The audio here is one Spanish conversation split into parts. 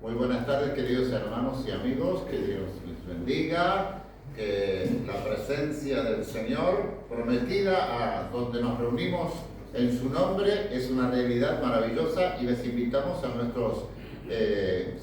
Muy buenas tardes, queridos hermanos y amigos, que Dios les bendiga, que la presencia del Señor prometida a donde nos reunimos en su nombre es una realidad maravillosa, y les invitamos a nuestros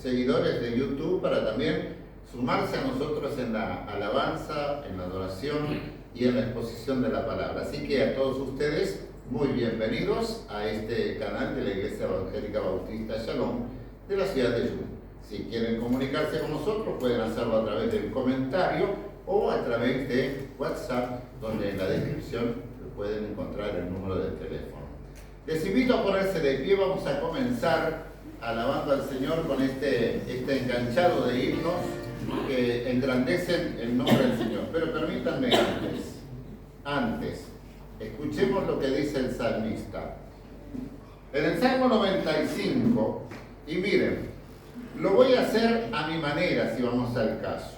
seguidores de YouTube para también sumarse a nosotros en la alabanza, en la adoración y en la exposición de la palabra. Así que a todos ustedes, muy bienvenidos a este canal de la Iglesia Evangélica Bautista Shalom de la ciudad de Yuma. Si quieren comunicarse con nosotros, pueden hacerlo a través del comentario o a través de WhatsApp, donde en la descripción pueden encontrar el número de teléfono. Les invito a ponerse de pie. Vamos a comenzar alabando al Señor con este enganchado de himnos que engrandecen el nombre del Señor. Pero permítanme antes, escuchemos lo que dice el salmista. En el Salmo 95, y miren, lo voy a hacer a mi manera si vamos al caso.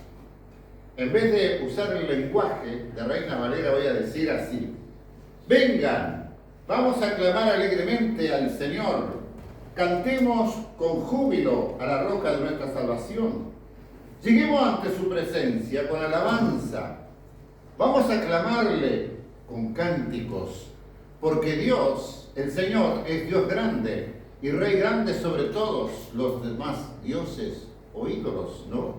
En vez de usar el lenguaje de Reina Valera, voy a decir así: vengan, vamos a clamar alegremente al Señor, cantemos con júbilo a la roca de nuestra salvación, lleguemos ante su presencia con alabanza, vamos a clamarle con cánticos, porque Dios, el Señor, es Dios grande y Rey grande sobre todos los demás dioses o ídolos, ¿no?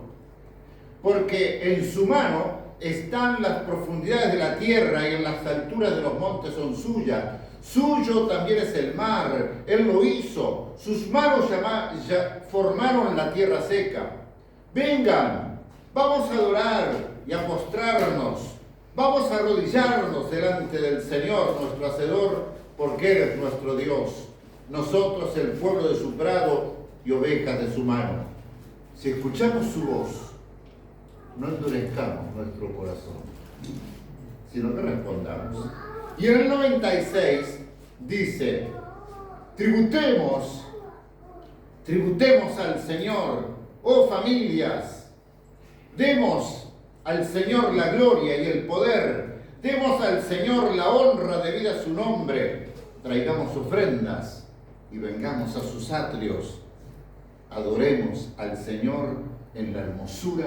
Porque en su mano están las profundidades de la tierra y en las alturas de los montes son suyas. Suyo también es el mar, Él lo hizo, sus manos formaron la tierra seca. Vengan, vamos a adorar y a postrarnos, vamos a arrodillarnos delante del Señor, nuestro Hacedor, porque Él es nuestro Dios. Nosotros, el pueblo de su prado y ovejas de su mano. Si escuchamos su voz, no endurezcamos nuestro corazón, sino que respondamos. Y en el 96 dice: tributemos al Señor, oh familias, demos al Señor la gloria y el poder, demos al Señor la honra debida a su nombre, traigamos ofrendas y vengamos a sus atrios, adoremos al Señor en la hermosura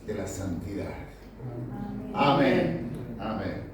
de la santidad. Amén. Amén.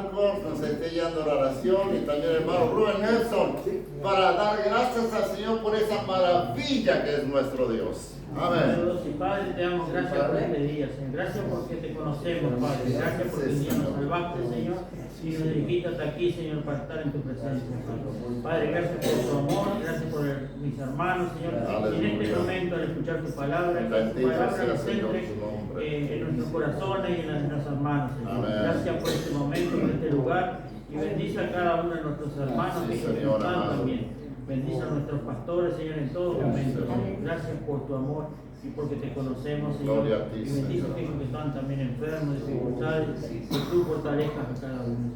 Marcos nos esté guiando la oración y también el hermano Rubén Nelson para dar gracias al Señor por esa maravilla que es nuestro Dios. Amén. Dios y Padre, te damos gracias por este día, Señor. Gracias porque te conocemos, Padre. Gracias porque un día nos salvaste, Señor, y nos dirigiste hasta aquí, Señor, para estar en tu presencia, Señor. Padre, gracias por tu amor, gracias por mis hermanos, Señor. Y en este momento, al escuchar tu palabra, que tu palabra se centre en nuestros corazones y en las de nuestras manos, Señor. Gracias por este momento, por este lugar, y bendice a cada uno de nuestros hermanos que están también. Bendice a nuestros pastores, Señor, en todo momento. Gracias por tu amor y porque te conocemos, Señor. Y bendice a aquellos que están también enfermos, dificultades, que tú fortalezcas a cada uno.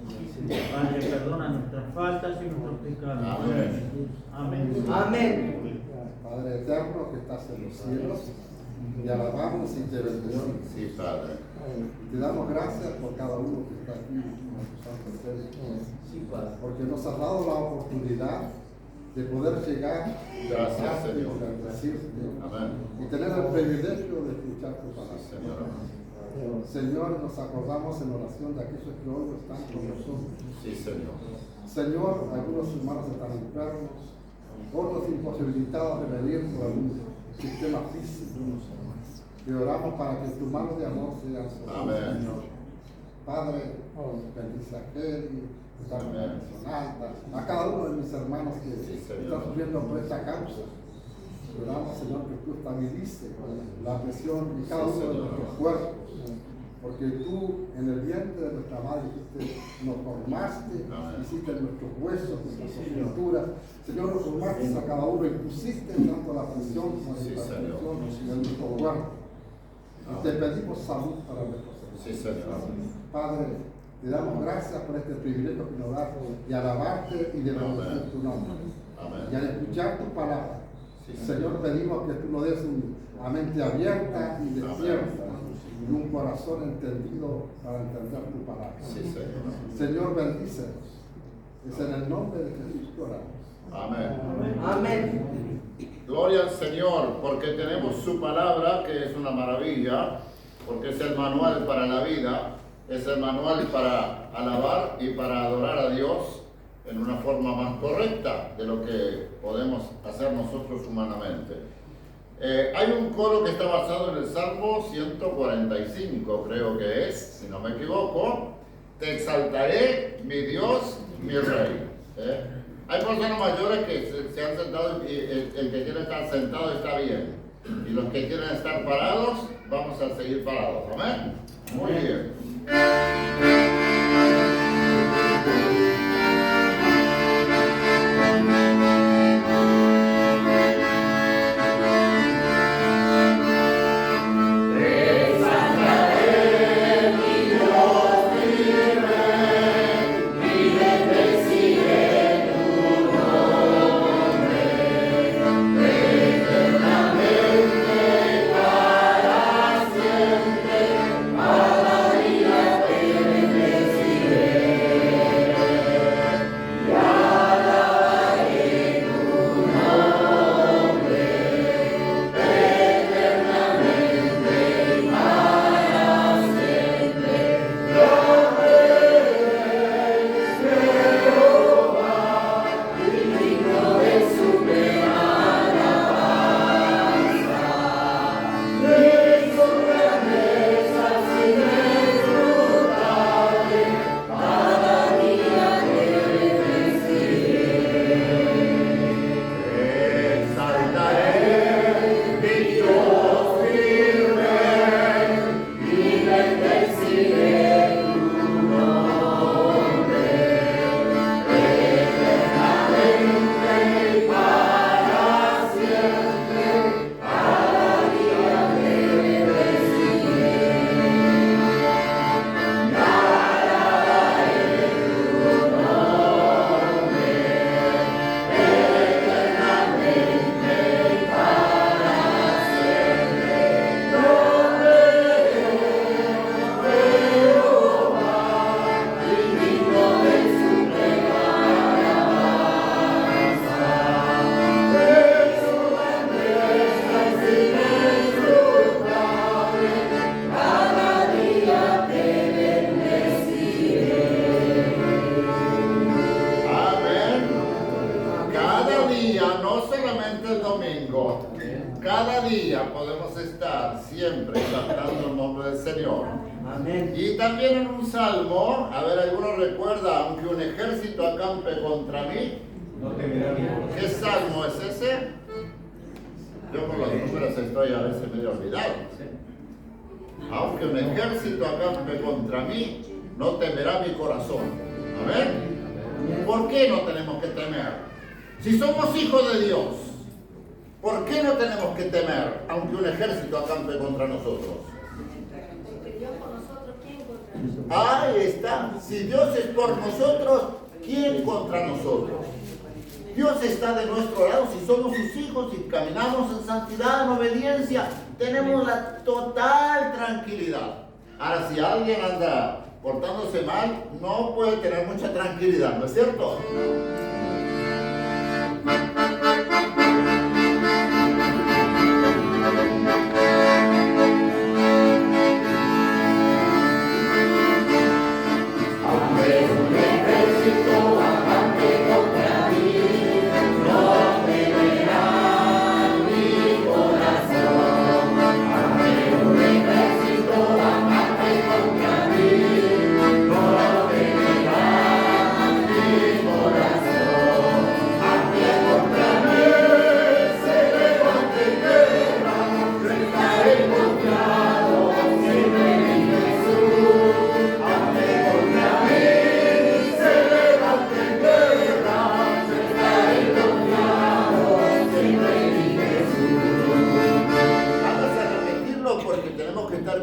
Padre, perdona nuestras faltas y nuestros pecados. Amén. Amén. Padre eterno que estás en los cielos, te alabamos y te bendecimos. Sí, Padre. Te damos gracias por cada uno que está aquí en nuestro santo templo. Sí, Padre. Porque nos has dado la oportunidad de poder llegar Gracias, a Señor. Amén. Y tener el privilegio de escuchar tu palabra. Señor. Señor, nos acordamos en oración de aquellos que hoy no están con nosotros. Sí, Señor. Señor, algunos hermanos están enfermos, otros imposibilitados de venir por algún sistema físico. Y oramos para que tu mano de amor sea sobre Amén. Señor. Padre, bendice a Kelly, a cada uno de mis hermanos que están sufriendo por esta causa. Oramos, Señor, que tú estabilices la presión de cada uno de nuestros cuerpos, porque tú en el vientre de nuestra madre nos formaste, hiciste nuestros huesos, nuestras estructuras. Señor, nos formaste a cada uno y pusiste tanto la presión como la hipertensión en nuestro cuerpo. Y te pedimos salud para nuestros hermanos. Sí, Señor. Padre, te damos gracias por este privilegio que nos das de alabarte y de bendecir tu nombre. Amén. Y al escuchar tu palabra, Sí, Señor, pedimos que tú nos des una mente abierta y despierta y un corazón entendido para entender tu palabra. Sí, Señor. Señor, bendícenos. Es en el nombre de Jesús que oramos. Amén. Amén. Gloria al Señor, porque tenemos su palabra, que es una maravilla, porque es el manual para la vida, es el manual para alabar y para adorar a Dios en una forma más correcta de lo que podemos hacer nosotros humanamente. Hay un coro que está basado en el Salmo 145, creo que es, si no me equivoco. Te exaltaré, mi Dios, mi Rey. Hay personas mayores que se han sentado y el que quiere estar sentado está bien. Y los que quieren estar parados, vamos a seguir parados. Amén. Muy bien. Para siempre, a la vida podemos estar siempre cantando el nombre del Señor. Amén. Y también en un salmo, a ver, ¿alguno recuerda? Aunque un ejército acampe contra mí. ¿Qué salmo es ese? Yo con los números estoy a veces medio olvidado. Aunque un ejército acampe contra mí, no temerá mi corazón. Amén. ¿Por qué no tenemos que temer? Si somos hijos de Dios, ¿por qué no tenemos que temer aunque un ejército acampe contra nosotros? Porque Dios por nosotros, ¿quién contra nosotros? Ahí está. Si Dios es por nosotros, ¿quién contra nosotros? Dios está de nuestro lado si somos sus hijos y caminamos en santidad, en obediencia. Tenemos la total tranquilidad. Ahora, si alguien anda portándose mal, no puede tener mucha tranquilidad, ¿no es cierto?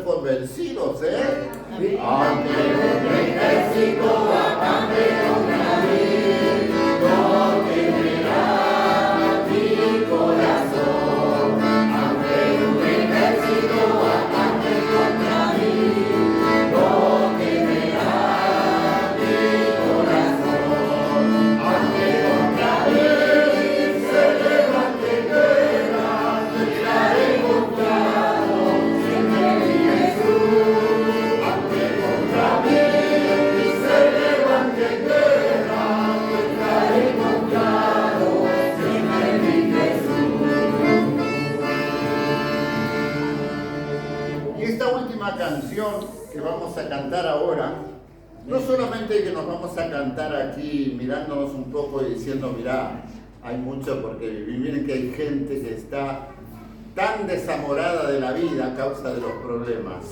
Convencidos, ¿eh? Aunque un ejército acampe contra mí, no temerá mi corazón. Aunque un ejército acampe contra mí, no temerá mi corazón. Aunque contra mí se levante guerra, yo estaré confiado siempre en canción que vamos a cantar ahora, no solamente que nos vamos a cantar aquí mirándonos un poco y diciendo, mirá, hay mucho porque vivir, miren que hay gente que está tan desamorada de la vida a causa de los problemas.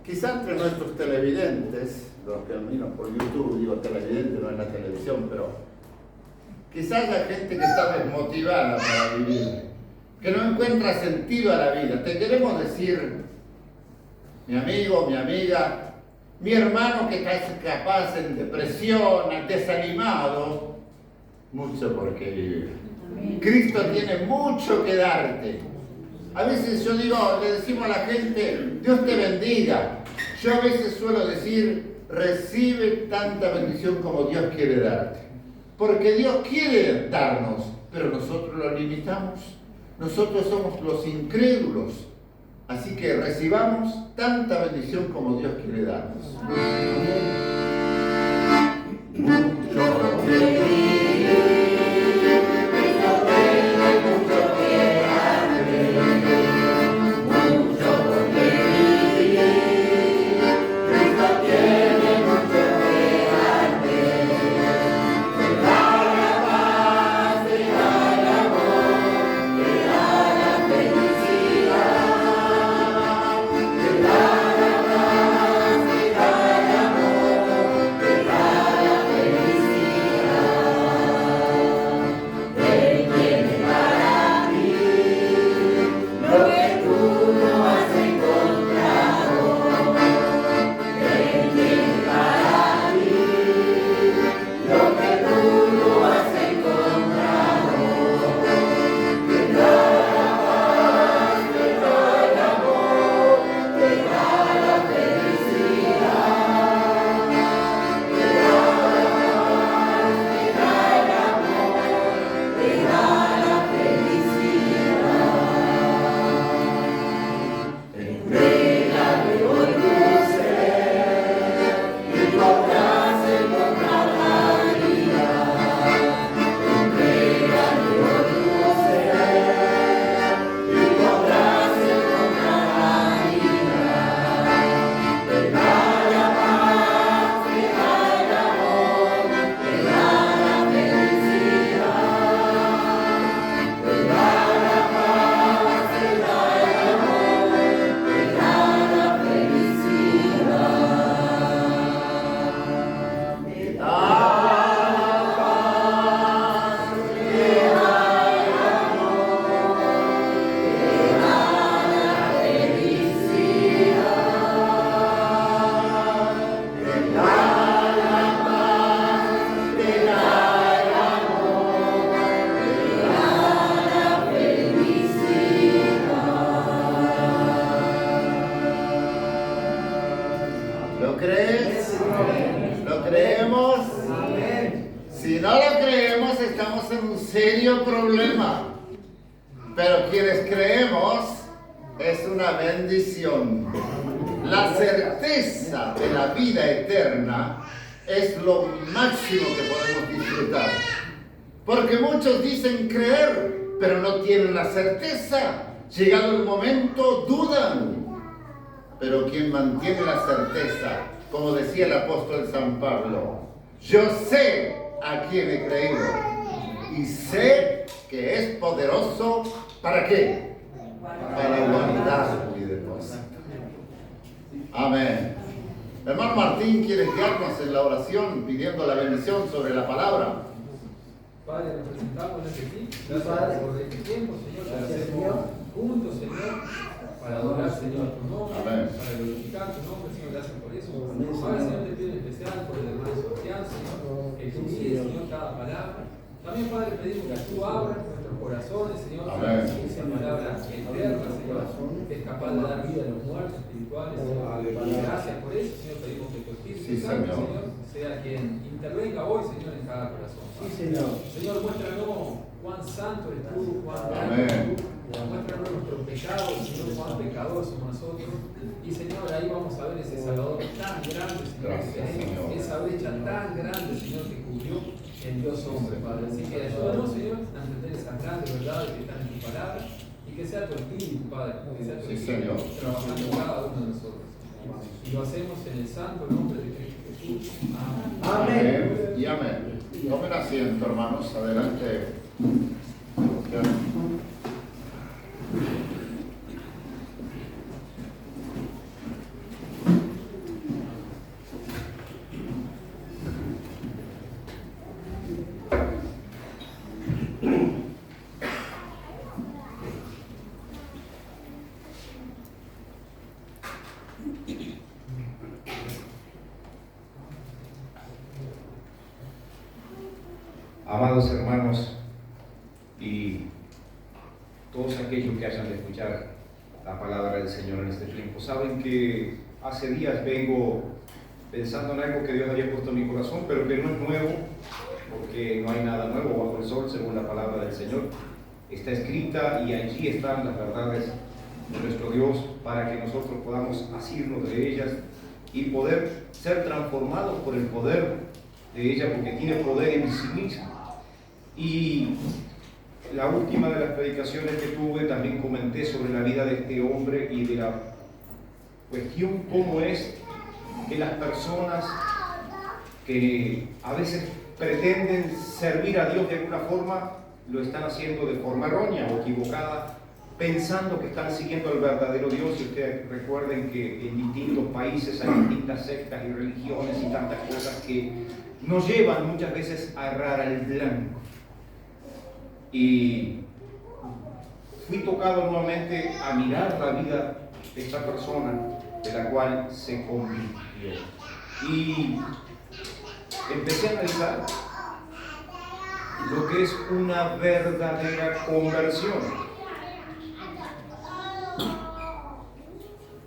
Quizá entre nuestros televidentes, los que miran por YouTube, digo televidente, no en la televisión, pero quizás haya gente que está desmotivada para vivir, que no encuentra sentido a la vida. Te queremos decir, mi amigo, mi amiga, mi hermano que está capaz en depresión, desanimado, mucho por qué vivir. Cristo tiene mucho que darte. A veces yo digo, le decimos a la gente, Dios te bendiga. Yo a veces suelo decir, recibe tanta bendición como Dios quiere darte. Porque Dios quiere darnos, pero nosotros lo limitamos. Nosotros somos los incrédulos. Así que recibamos tanta bendición como Dios quiere darnos. ¿Lo crees? ¿Lo creemos? Si no lo creemos, estamos en un serio problema. Pero quienes creemos, es una bendición. La certeza de la vida eterna es lo máximo que podemos disfrutar. Porque muchos dicen creer, pero no tienen la certeza. Llegado el momento, dudan. Pero quien mantiene la certeza, como decía el apóstol San Pablo, yo sé a quién he creído y sé que es poderoso, ¿para qué? Para guardar mi depósito. Amén. Hermano Martín, ¿quiere guiarnos en la oración pidiendo la bendición sobre la palabra? Padre, nos presentamos ante ti, gracias por este tiempo, Señor, que hacemos juntos, Señor, para adorar, Señor, tu nombre, Amén. para glorificar tu nombre, Señor, gracias por eso. Ahora, Señor, te pido en especial por el hermano Sebastián, Señor, que tú guíes, Señor, cada palabra. También, Padre, pedimos que tú abras nuestros corazones, Señor, para que esa palabra eterna, Señor, que es capaz de dar vida a los muertos espirituales, Señor. Gracias por eso, Señor, pedimos que tu Espíritu Santo, Señor, sea quien intervenga hoy, Señor, en cada corazón. Sí, Señor. Señor, muéstranos cuán santo eres tú, cuán grande Amén. eres tú. Muéstranos nuestros pecados, Señor, cuán pecadores somos nosotros. Y, Señor, ahí vamos a ver ese Salvador tan grande, Señor, Gracias, que tenemos, Señor. esa brecha tan grande, Señor, que cubrió el Dios hombre, Padre. Así que ayúdanos, Señor, a entender esas grandes verdades que están en tu palabra y que sea tu Espíritu, Padre, que sea tu Sí, Espíritu Señor. trabajando en cada uno de nosotros. Y lo hacemos en el santo nombre de Cristo Jesús. Amén. Amén y amén. Tomen asiento, hermanos. Adelante. Amados hermanos y todos aquellos que hayan de escuchar la palabra del Señor en este tiempo, saben que hace días vengo pensando en algo que Dios había puesto en mi corazón, pero que no es nuevo, porque no hay nada nuevo bajo el sol, según la palabra del Señor. Está escrita y allí están las verdades de nuestro Dios para que nosotros podamos asirnos de ellas y poder ser transformados por el poder de ella, porque tiene poder en sí misma. Y la última de las predicaciones que tuve también comenté sobre la vida de este hombre y de la cuestión cómo es que las personas que a veces pretenden servir a Dios de alguna forma lo están haciendo de forma errónea o equivocada, pensando que están siguiendo al verdadero Dios. Y ustedes recuerden que en distintos países hay distintas sectas y religiones y tantas cosas que nos llevan muchas veces a errar al blanco. Y fui tocado nuevamente a mirar la vida de esta persona de la cual se convirtió. Y empecé a analizar lo que es una verdadera conversión.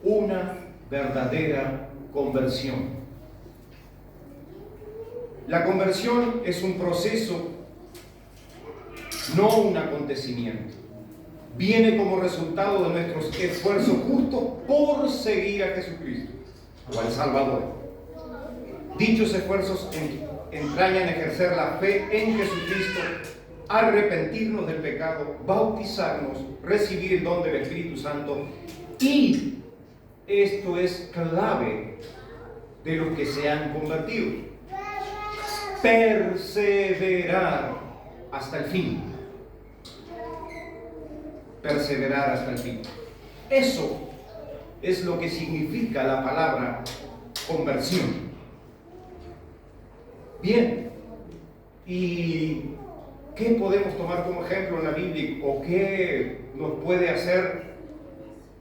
Una verdadera conversión. La conversión es un proceso, no un acontecimiento. Viene como resultado de nuestros esfuerzos justos por seguir a Jesucristo o al Salvador. Dichos esfuerzos entrañan ejercer la fe en Jesucristo, arrepentirnos del pecado, bautizarnos, recibir el don del Espíritu Santo, y esto es clave de los que se han convertido: perseverar hasta el fin. Perseverar hasta el fin. Eso es lo que significa la palabra conversión. Bien, ¿y qué podemos tomar como ejemplo en la Biblia o qué nos puede hacer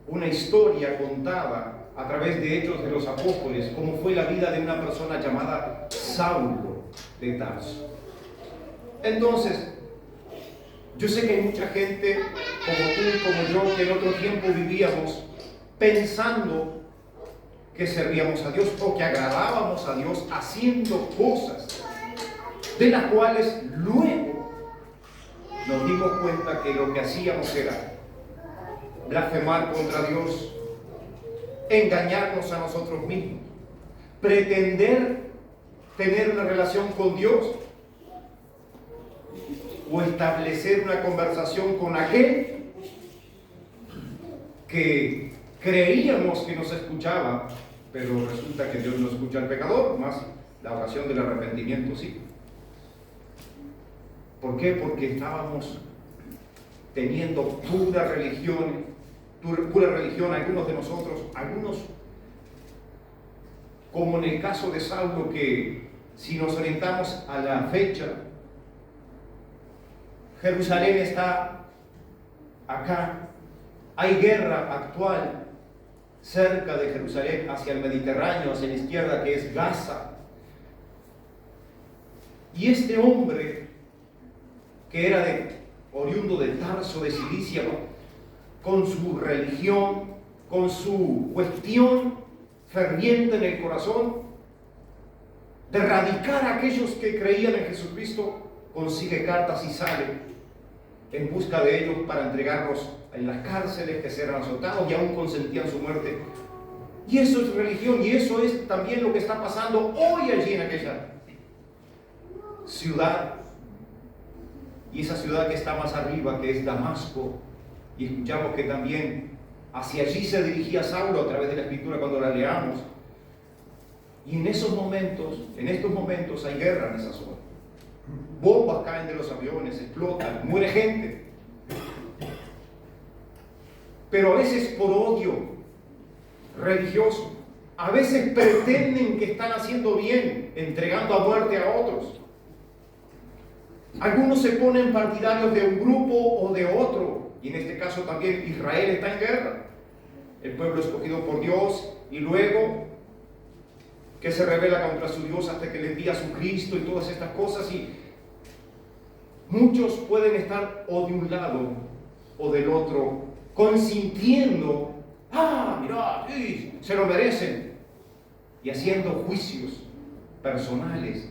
una historia contada a través de Hechos de los Apóstoles, como fue la vida de una persona llamada Saulo de Tarso? Entonces, yo sé que hay mucha gente como tú y como yo que en otro tiempo vivíamos pensando que servíamos a Dios o que agradábamos a Dios haciendo cosas de las cuales luego nos dimos cuenta que lo que hacíamos era blasfemar contra Dios, engañarnos a nosotros mismos, pretender tener una relación con Dios o establecer una conversación con aquel que creíamos que nos escuchaba, pero resulta que Dios no escucha al pecador, más la oración del arrepentimiento sí. ¿Por qué? Porque estábamos teniendo pura religión, algunos de nosotros, algunos, como en el caso de Saulo, que si nos orientamos a la fecha, Jerusalén está acá, hay guerra actual cerca de Jerusalén, hacia el Mediterráneo, hacia la izquierda, que es Gaza. Y este hombre, que era oriundo de Tarso de Cilicia, con su religión, con su cuestión ferviente en el corazón, de erradicar a aquellos que creían en Jesucristo, consigue cartas y sale en busca de ellos para entregarlos en las cárceles, que serán azotados y aún consentían su muerte. Y eso es religión, y eso es también lo que está pasando hoy allí en aquella ciudad. Y esa ciudad que está más arriba, que es Damasco, y escuchamos que también hacia allí se dirigía Saulo a través de la Escritura cuando la leamos. Y en estos momentos hay guerra en esa zona. Bombas caen de los aviones, explotan, muere gente. Pero a veces por odio religioso, a veces pretenden que están haciendo bien, entregando a muerte a otros. Algunos se ponen partidarios de un grupo o de otro, y en este caso también Israel está en guerra. El pueblo escogido por Dios, y luego que se rebela contra su Dios hasta que le envía a su Cristo y todas estas cosas. Y muchos pueden estar o de un lado o del otro, consintiendo, mirá, sí, se lo merecen, y haciendo juicios personales,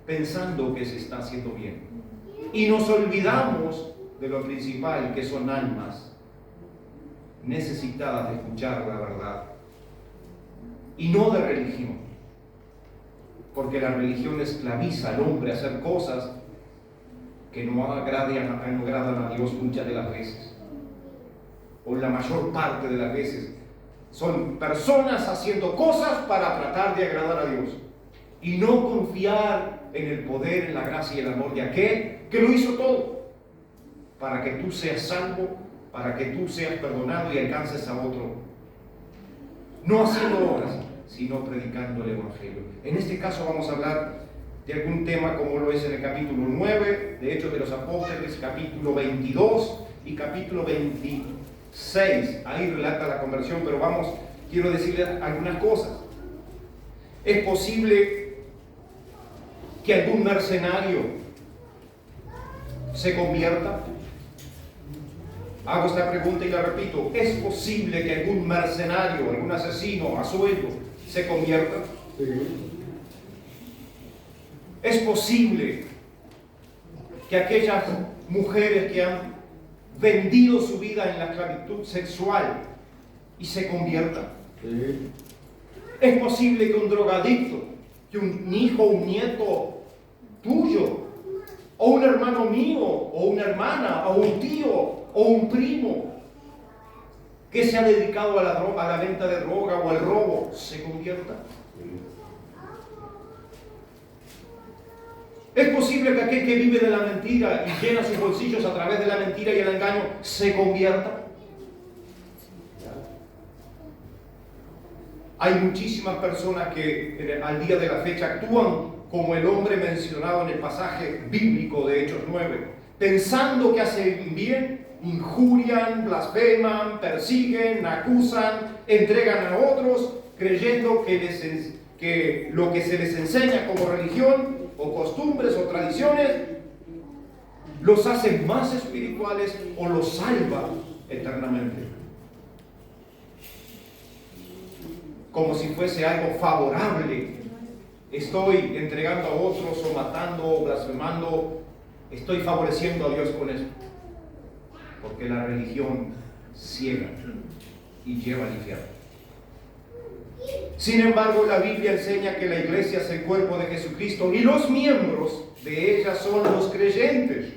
pensando que se está haciendo bien. Y nos olvidamos de lo principal, que son almas necesitadas de escuchar la verdad, y no de religión, porque la religión esclaviza al hombre a hacer cosas que no agradan a Dios muchas de las veces, o la mayor parte de las veces. Son personas haciendo cosas para tratar de agradar a Dios y no confiar en el poder, en la gracia y el amor de aquel que lo hizo todo para que tú seas salvo, para que tú seas perdonado y alcances a otro, no haciendo obras, sino predicando el Evangelio. En este caso vamos a hablar de algún tema como lo es en el capítulo 9 de Hechos de los Apóstoles, capítulo 22 y capítulo 26. Ahí relata la conversión, pero quiero decirle algunas cosas. Es posible que algún mercenario se convierta. Hago esta pregunta y la repito. ¿Es posible que algún mercenario, algún asesino a sueldo se convierta? Sí. ¿Es posible que aquellas mujeres que han vendido su vida en la esclavitud sexual y se conviertan? Sí. ¿Es posible que un drogadicto, que un hijo, un nieto tuyo, o un hermano mío, o una hermana, o un tío, o un primo, que se ha dedicado a la droga, a la venta de droga o al robo, se convierta? ¿Es posible que aquel que vive de la mentira y llena sus bolsillos a través de la mentira y el engaño se convierta? Hay muchísimas personas que al día de la fecha actúan como el hombre mencionado en el pasaje bíblico de Hechos 9, pensando que hacen bien, injurian, blasfeman, persiguen, acusan, entregan a otros, creyendo que lo que se les enseña como religión o costumbres o tradiciones los hace más espirituales o los salva eternamente. como si fuese algo favorable. Estoy entregando a otros o matando o blasfemando. Estoy favoreciendo a Dios con eso. Porque la religión ciega y lleva al infierno. Sin embargo, la Biblia enseña que la iglesia es el cuerpo de Jesucristo y los miembros de ella son los creyentes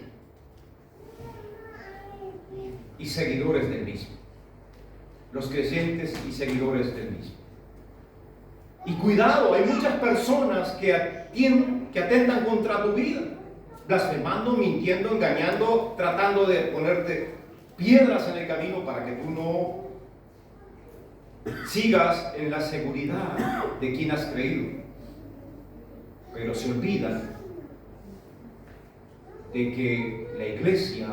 y seguidores del mismo. Los creyentes y seguidores del mismo. Y cuidado, hay muchas personas que atentan contra tu vida, blasfemando, mintiendo, engañando, tratando de ponerte piedras en el camino para que tú no sigas en la seguridad de quien has creído. Pero se olvidan de que la iglesia,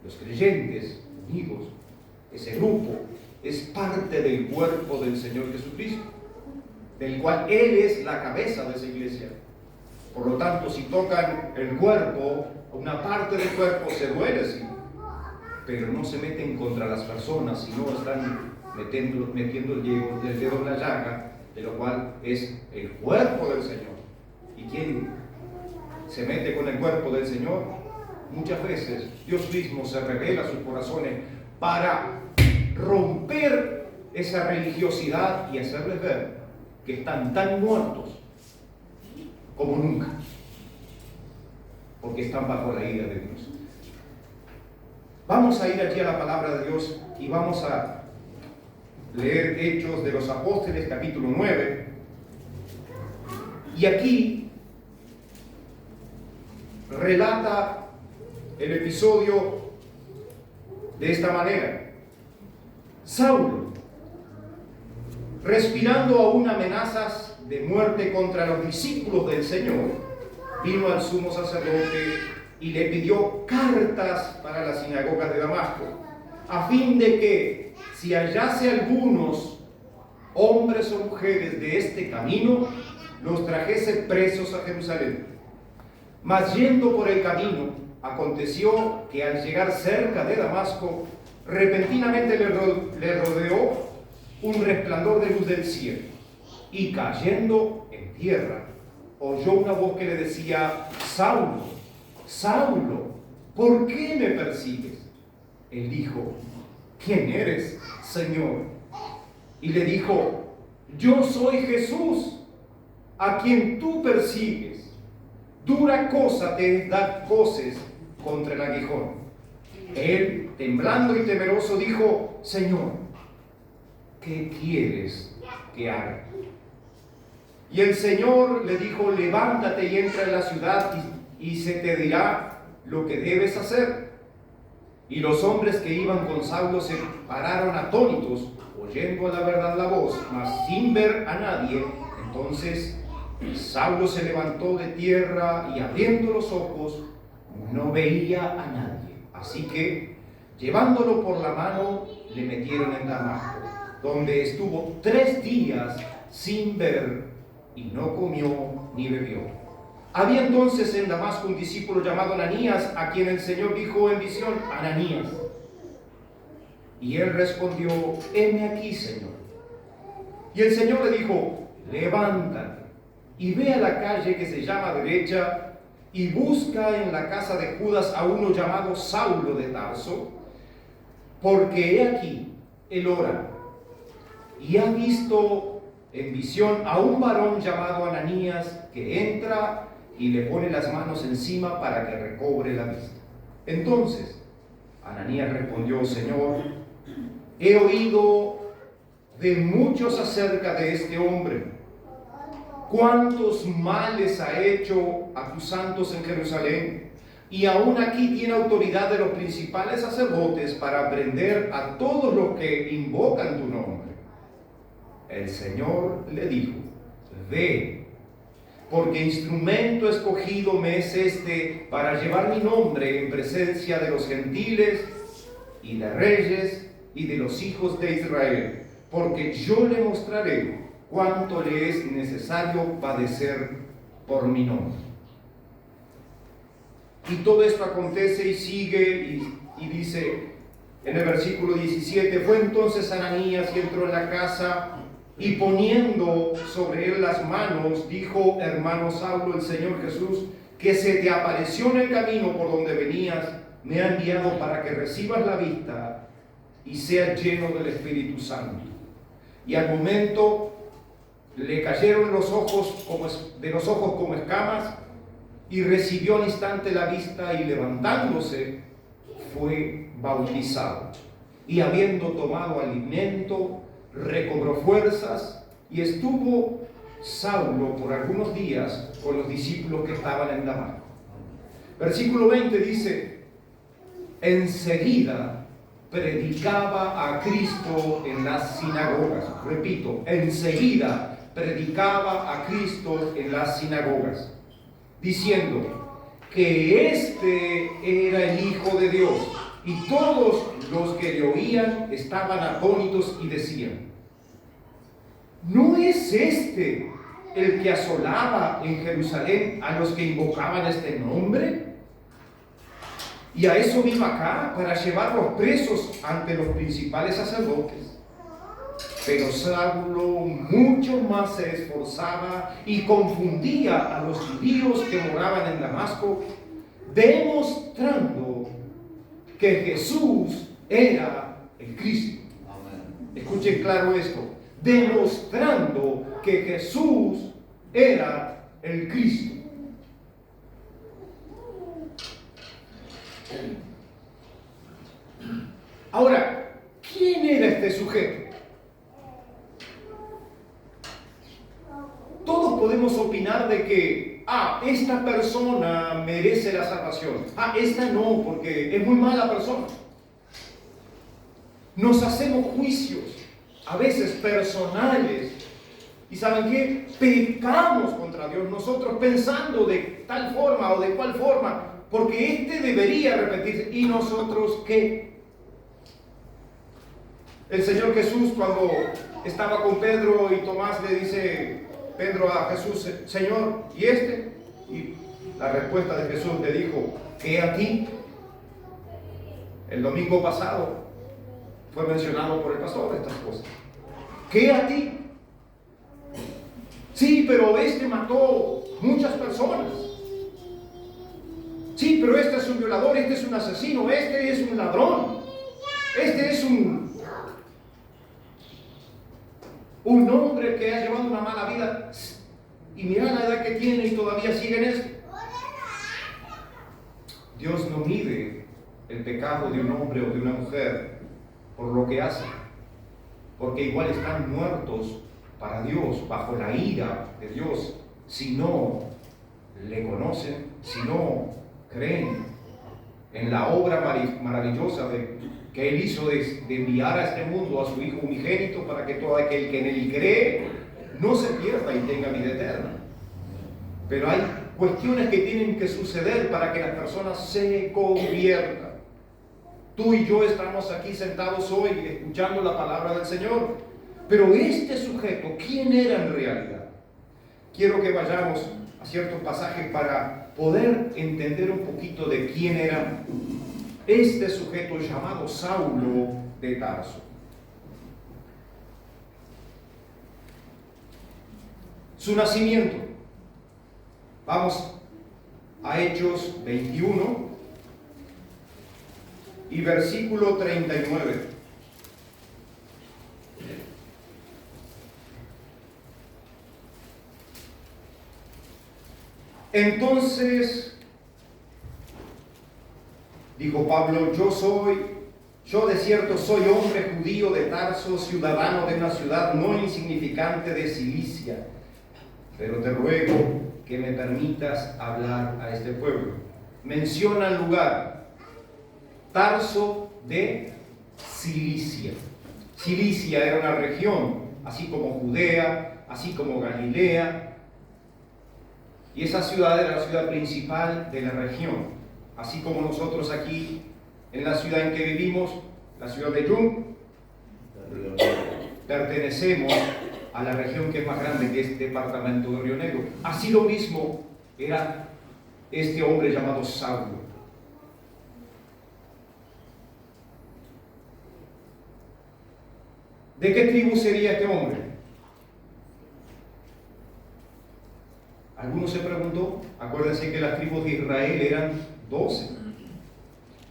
los creyentes, amigos, ese grupo es parte del cuerpo del Señor Jesucristo, del cual Él es la cabeza de esa iglesia. Por lo tanto, si tocan el cuerpo, una parte del cuerpo se duele, sí, pero no se meten contra las personas, sino están metiendo el dedo en la llaga, de lo cual es el cuerpo del Señor. ¿Y quién se mete con el cuerpo del Señor? Muchas veces Dios mismo se revela a sus corazones para romper esa religiosidad y hacerles ver que están tan muertos como nunca, porque están bajo la ira de Dios. Vamos a ir allí a la palabra de Dios y vamos a leer Hechos de los Apóstoles, capítulo 9. Y aquí relata el episodio de esta manera. Saulo, respirando aún amenazas de muerte contra los discípulos del Señor, vino al sumo sacerdote y le pidió cartas para la sinagoga de Damasco, a fin de que, si hallase algunos hombres o mujeres de este camino, los trajese presos a Jerusalén. Mas yendo por el camino, aconteció que al llegar cerca de Damasco, repentinamente le rodeó un resplandor de luz del cielo, y cayendo en tierra, oyó una voz que le decía: Saulo, Saulo, ¿por qué me persigues? Él dijo: ¿quién eres, Señor? Y le dijo: yo soy Jesús, a quien tú persigues. Dura cosa te es dar coces contra el aguijón. Él, temblando y temeroso, dijo: Señor, ¿qué quieres que haga? Y el Señor le dijo: levántate y entra en la ciudad y se te dirá lo que debes hacer. Y los hombres que iban con Saulo se pararon atónitos, oyendo a la verdad la voz, mas sin ver a nadie. Entonces Saulo se levantó de tierra y, abriendo los ojos, no veía a nadie. Así que, llevándolo por la mano, le metieron en Damasco, donde estuvo 3 días sin ver, y no comió ni bebió. Había entonces en Damasco un discípulo llamado Ananías, a quien el Señor dijo en visión: Ananías. Y él respondió: heme aquí, Señor. Y el Señor le dijo: levántate y ve a la calle que se llama Derecha, y busca en la casa de Judas a uno llamado Saulo de Tarso, porque he aquí, él ora, y ha visto en visión a un varón llamado Ananías, que entra y le pone las manos encima para que recobre la vista. Entonces Ananías respondió: Señor, he oído de muchos acerca de este hombre, cuántos males ha hecho a tus santos en Jerusalén, y aún aquí tiene autoridad de los principales sacerdotes para prender a todos los que invocan tu nombre. El Señor le dijo: ve, porque instrumento escogido me es este para llevar mi nombre en presencia de los gentiles y de reyes y de los hijos de Israel, porque yo le mostraré cuánto le es necesario padecer por mi nombre. Y todo esto acontece y sigue y dice en el versículo 17: fue entonces Ananías y entró en la casa, y poniendo sobre él las manos, dijo: hermano Saulo, el Señor Jesús, que se te apareció en el camino por donde venías, me ha enviado para que recibas la vista y seas lleno del Espíritu Santo. Y al momento le cayeron los ojos de los ojos como escamas, y recibió al instante la vista, y levantándose fue bautizado. Y habiendo tomado alimento, recobró fuerzas, y estuvo Saulo por algunos días con los discípulos que estaban en Damasco. Versículo 20 dice: enseguida predicaba a Cristo en las sinagogas. Repito, enseguida predicaba a Cristo en las sinagogas, diciendo que este era el Hijo de Dios. Y todos los que le oían estaban atónitos y decían: ¿no es este el que asolaba en Jerusalén a los que invocaban este nombre? Y a eso vino acá, para llevarlos presos ante los principales sacerdotes. Pero Saulo mucho más se esforzaba y confundía a los judíos que moraban en Damasco, demostrando que Jesús era el Cristo. Escuchen claro esto: demostrando que Jesús era el Cristo. Ahora, ¿quién era este sujeto? Todos podemos opinar de que esta persona merece la salvación, esta no, porque es muy mala persona. Nos hacemos juicios, a veces personales, y ¿saben qué? Pecamos contra Dios nosotros pensando de tal forma o de cual forma, porque este debería arrepentirse. ¿Y nosotros qué? El Señor Jesús, cuando estaba con Pedro y Tomás, le dice Pedro a Jesús: Señor, ¿y este? Y la respuesta de Jesús le dijo: ¿qué a ti? El domingo pasado fue mencionado por el pastor estas cosas. ¿Qué a ti? Sí, pero este mató muchas personas. Sí, pero este es un violador, este es un asesino, este es un ladrón, este es un hombre que ha llevado una mala vida. Y mira la edad que tiene y todavía sigue en esto. Dios no mide el pecado de un hombre o de una mujer por lo que hace, porque igual están muertos para Dios, bajo la ira de Dios, si no le conocen, si no creen en la obra maravillosa que Él hizo de enviar a este mundo a su Hijo unigénito, para que todo aquel que en Él cree no se pierda y tenga vida eterna. Pero hay cuestiones que tienen que suceder para que las personas se conviertan. Tú y yo estamos aquí sentados hoy escuchando la palabra del Señor, pero este sujeto, ¿quién era en realidad? Quiero que vayamos a ciertos pasajes para poder entender un poquito de quién era este sujeto llamado Saulo de Tarso. Su nacimiento. Vamos a Hechos 21 y versículo 39. Entonces dijo Pablo: yo de cierto soy hombre judío de Tarso, ciudadano de una ciudad no insignificante de Cilicia, pero te ruego que me permitas hablar a este pueblo. Menciona el lugar: Tarso de Cilicia. Cilicia era una región, así como Judea, así como Galilea, y esa ciudad era la ciudad principal de la región, así como nosotros aquí en la ciudad en que vivimos, la ciudad de Yum, pertenecemos a la región que es más grande, que es el departamento de Río Negro. Así lo mismo era este hombre llamado Saulo. ¿De qué tribu sería este hombre? Algunos se preguntó, acuérdense que las tribus de Israel eran 12.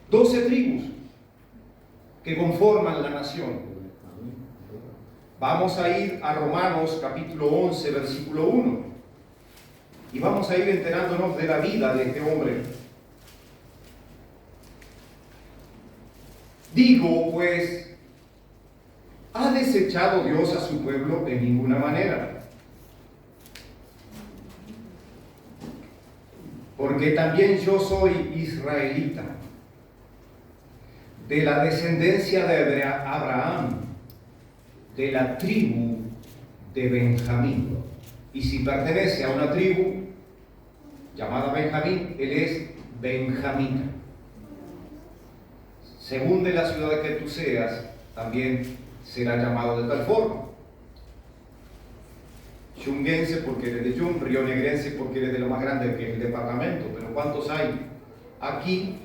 12 tribus que conforman la nación. Vamos a ir a Romanos capítulo 11, versículo 1. Y vamos a ir enterándonos de la vida de este hombre. Digo, pues, ¿ha desechado Dios a su pueblo? De ninguna manera. Porque también yo soy israelita, de la descendencia de Abraham, de la tribu de Benjamín. Y si pertenece a una tribu llamada Benjamín, él es benjamita. Según de la ciudad que tú seas, también será llamado de tal forma. Chunguense porque eres de Chun, rionegrense porque eres de lo más grande que es el departamento. Pero ¿cuántos hay aquí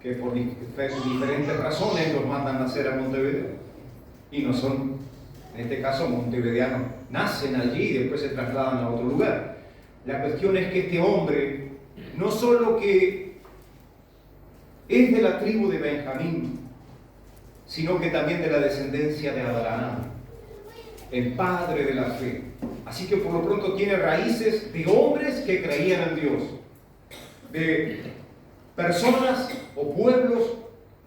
que por diferentes razones los mandan a nacer a Montevideo? Y no son, en este caso, montevideanos. Nacen allí y después se trasladan a otro lugar. La cuestión es que este hombre, no solo que es de la tribu de Benjamín, sino que también de la descendencia de Abraham, el padre de la fe. Así que por lo pronto tiene raíces de hombres que creían en Dios, de personas o pueblos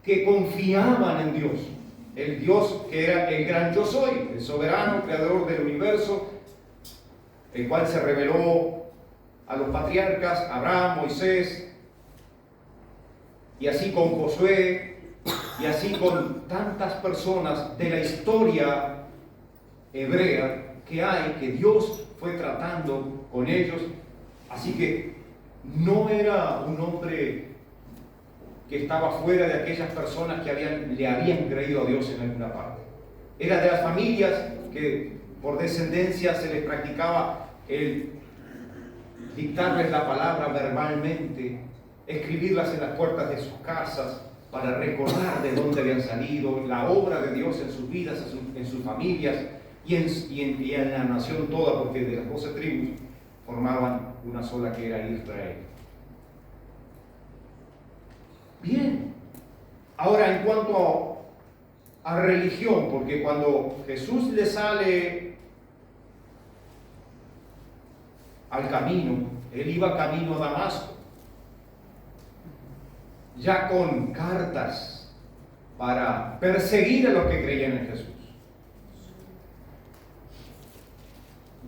que confiaban en Dios, el Dios que era el gran yo soy, el soberano creador del universo, el cual se reveló a los patriarcas Abraham, Moisés, y así con Josué, y así con tantas personas de la historia hebrea que hay, que Dios fue tratando con ellos. Así que no era un hombre que estaba fuera de aquellas personas que le habían creído a Dios en alguna parte. Era de las familias que por descendencia se les practicaba el dictarles la palabra verbalmente, escribirlas en las puertas de sus casas para recordar de dónde habían salido, la obra de Dios en sus vidas, en sus familias y en la nación toda, porque de las 12 tribus formaban una sola que era Israel. Bien, ahora en cuanto a religión, porque cuando Jesús le sale al camino, él iba camino a Damasco, ya con cartas para perseguir a los que creían en Jesús.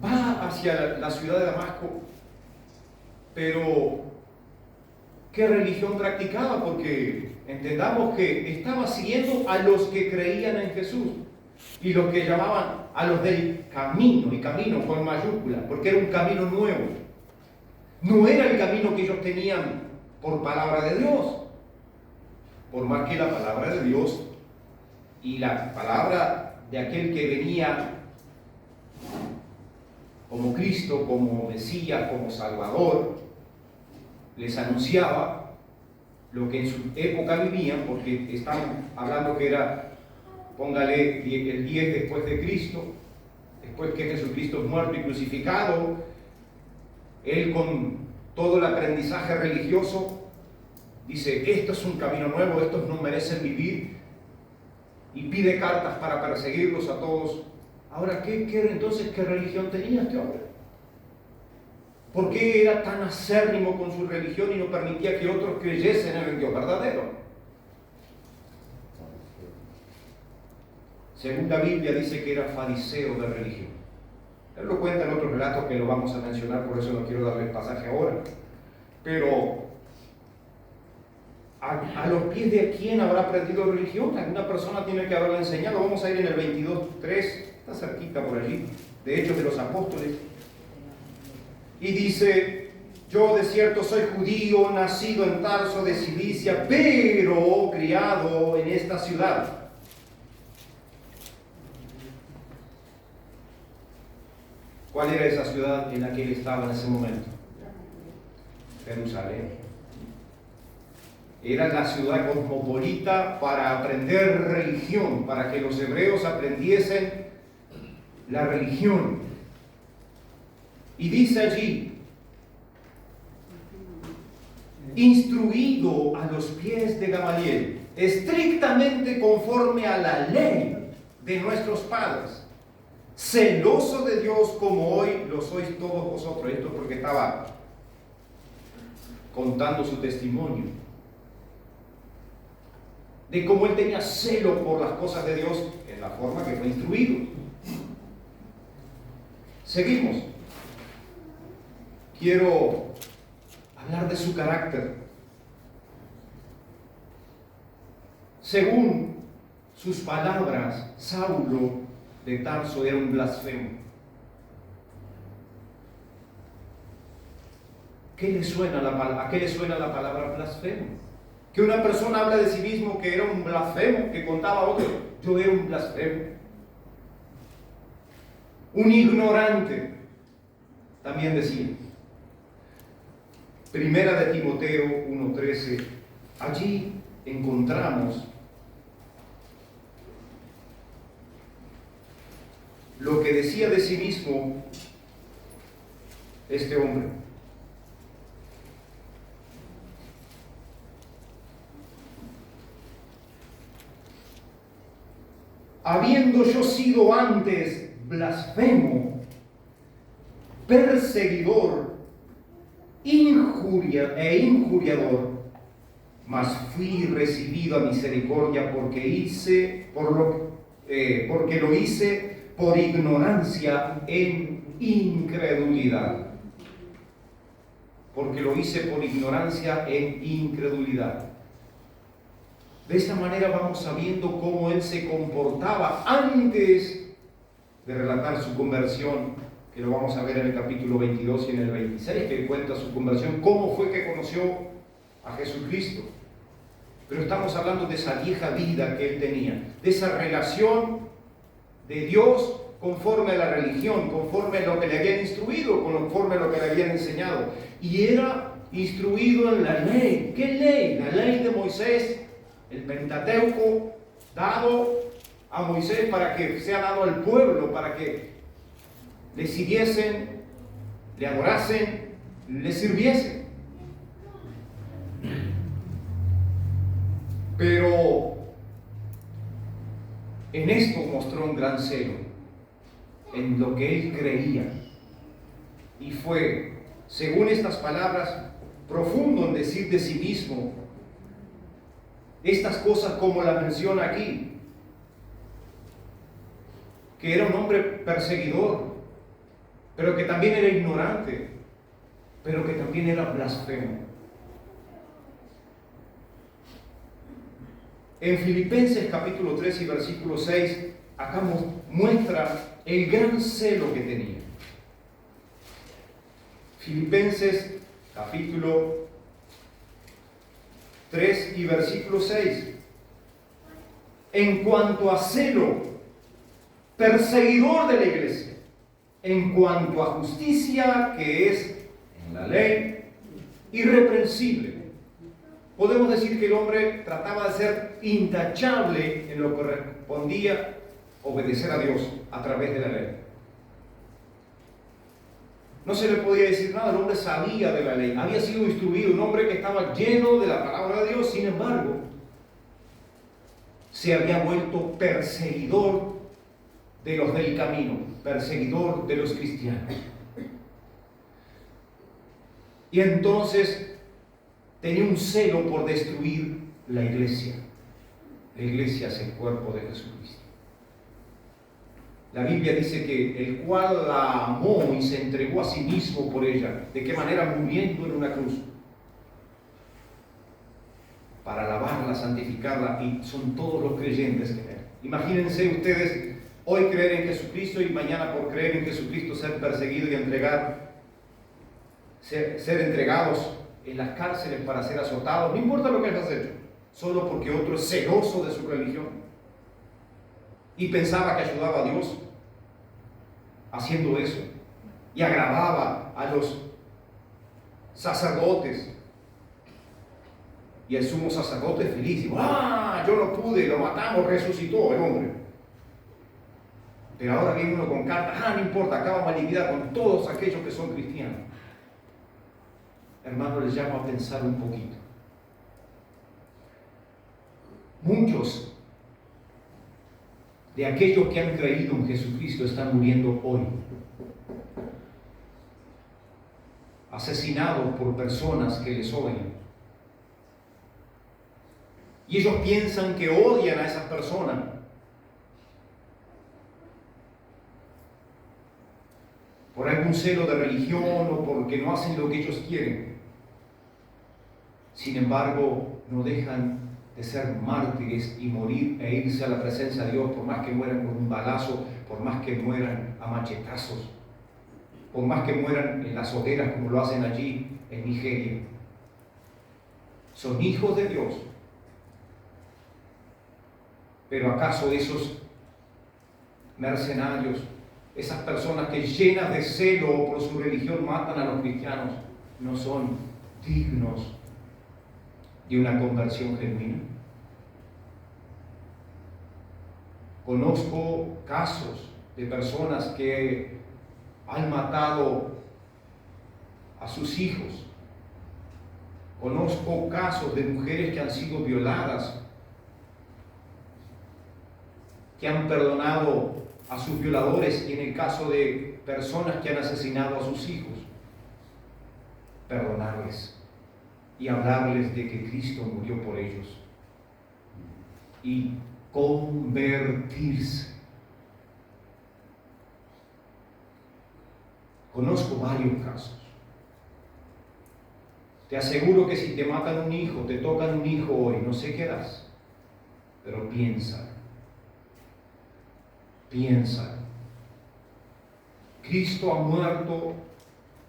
Va hacia la ciudad de Damasco, pero ¿qué religión practicaba? Porque entendamos que estaba siguiendo a los que creían en Jesús y los que llamaban a los del camino, y camino con mayúscula, porque era un camino nuevo. No era el camino que ellos tenían por palabra de Dios, por más que la palabra de Dios y la palabra de aquel que venía como Cristo, como Mesías, como Salvador, les anunciaba lo que en su época vivían, porque están hablando que era, póngale, el 10 después de Cristo, después que Jesucristo es muerto y crucificado, él con todo el aprendizaje religioso dice, esto es un camino nuevo, estos no merecen vivir, y pide cartas para perseguirlos a todos. Ahora, entonces, ¿qué religión tenía este hombre? ¿Por qué era tan acérrimo con su religión y no permitía que otros creyesen en el Dios verdadero? Según la Biblia dice que era fariseo de religión. Él lo cuenta en otros relatos que lo vamos a mencionar, por eso no quiero darle el pasaje ahora. Pero a los pies de quién habrá aprendido religión. Alguna persona tiene que haberla enseñado. Vamos a ir en el 22:3, está cerquita por allí, de Hechos de los Apóstoles. Y dice, yo de cierto soy judío, nacido en Tarso de Cilicia, pero criado en esta ciudad. ¿Cuál era esa ciudad en la que él estaba en ese momento? Jerusalén. Era la ciudad cosmopolita para aprender religión, para que los hebreos aprendiesen la religión. Y dice allí, instruido a los pies de Gamaliel, estrictamente conforme a la ley de nuestros padres, celoso de Dios como hoy lo sois todos vosotros. Esto porque estaba contando su testimonio de cómo él tenía celo por las cosas de Dios en la forma que fue instruido. Seguimos. Quiero hablar de su carácter. Según sus palabras, Saulo de Tarso era un blasfemo. ¿A qué le suena la palabra blasfemo? Que una persona habla de sí mismo que era un blasfemo, que contaba a otro, yo era un blasfemo. Un ignorante, también decía. Primera de Timoteo 1:13, allí encontramos lo que decía de sí mismo este hombre. Habiendo yo sido antes blasfemo, perseguidor, injuriador, mas fui recibido a misericordia porque lo hice por ignorancia en incredulidad. Porque lo hice por ignorancia en incredulidad. De esta manera vamos sabiendo cómo él se comportaba antes de relatar su conversión, que lo vamos a ver en el capítulo 22 y en el 26, que cuenta su conversión, cómo fue que conoció a Jesucristo. Pero estamos hablando de esa vieja vida que él tenía, de esa relación de Dios conforme a la religión, conforme a lo que le habían instruido, conforme a lo que le habían enseñado. Y era instruido en la ley. ¿Qué ley? La ley de Moisés, el Pentateuco, dado a Moisés para que sea dado al pueblo, para que le siguiesen, le adorasen, le sirviesen. Pero en esto mostró un gran celo, en lo que él creía. Y fue, según estas palabras, profundo en decir de sí mismo estas cosas como la menciona aquí, que era un hombre perseguidor, pero que también era ignorante, pero que también era blasfemo. En Filipenses capítulo 3 y versículo 6, acá muestra el gran celo que tenía. Filipenses capítulo 3 y versículo 6. En cuanto a celo, perseguidor de la iglesia, en cuanto a justicia, que es en la ley, irreprensible. Podemos decir que el hombre trataba de ser intachable en lo que correspondía obedecer a Dios a través de la ley. No se le podía decir nada, el hombre sabía de la ley, había sido instruido, un hombre que estaba lleno de la palabra de Dios. Sin embargo, se había vuelto perseguidor de los del camino, perseguidor de los cristianos. Y entonces tenía un celo por destruir la iglesia. La iglesia es el cuerpo de Jesucristo. La Biblia dice que el cual la amó y se entregó a sí mismo por ella. ¿De qué manera? Muriendo en una cruz. Para alabarla, santificarla, y son todos los creyentes en él. Imagínense ustedes hoy creer en Jesucristo y mañana por creer en Jesucristo ser perseguidos y ser entregados en las cárceles para ser azotados, no importa lo que hayas hecho, solo porque otro es celoso de su religión y pensaba que ayudaba a Dios haciendo eso y agradaba a los sacerdotes, y el sumo sacerdote feliz, ¡ah! Yo no pude, lo matamos, resucitó el hombre. Pero ahora viene uno con cartas, no importa, acaba malignidad con todos aquellos que son cristianos. Hermano, les llamo a pensar un poquito. Muchos de aquellos que han creído en Jesucristo están muriendo hoy, asesinados por personas que les odian. Y ellos piensan que odian a esas personas, por algún celo de religión o porque no hacen lo que ellos quieren. Sin embargo, no dejan de ser mártires y morir e irse a la presencia de Dios, por más que mueran con un balazo, por más que mueran a machetazos, por más que mueran en las hogueras como lo hacen allí en Nigeria. Son hijos de Dios. Pero ¿acaso esos mercenarios, esas personas que llenas de celo por su religión matan a los cristianos, no son dignos de una conversión genuina? Conozco casos de personas que han matado a sus hijos. Conozco casos de mujeres que han sido violadas, que han perdonado a sus violadores, y en el caso de personas que han asesinado a sus hijos, perdonarles y hablarles de que Cristo murió por ellos y convertirse. Conozco varios casos. Te aseguro que si te matan un hijo, te tocan un hijo hoy, no sé qué das, pero piensa. Cristo ha muerto,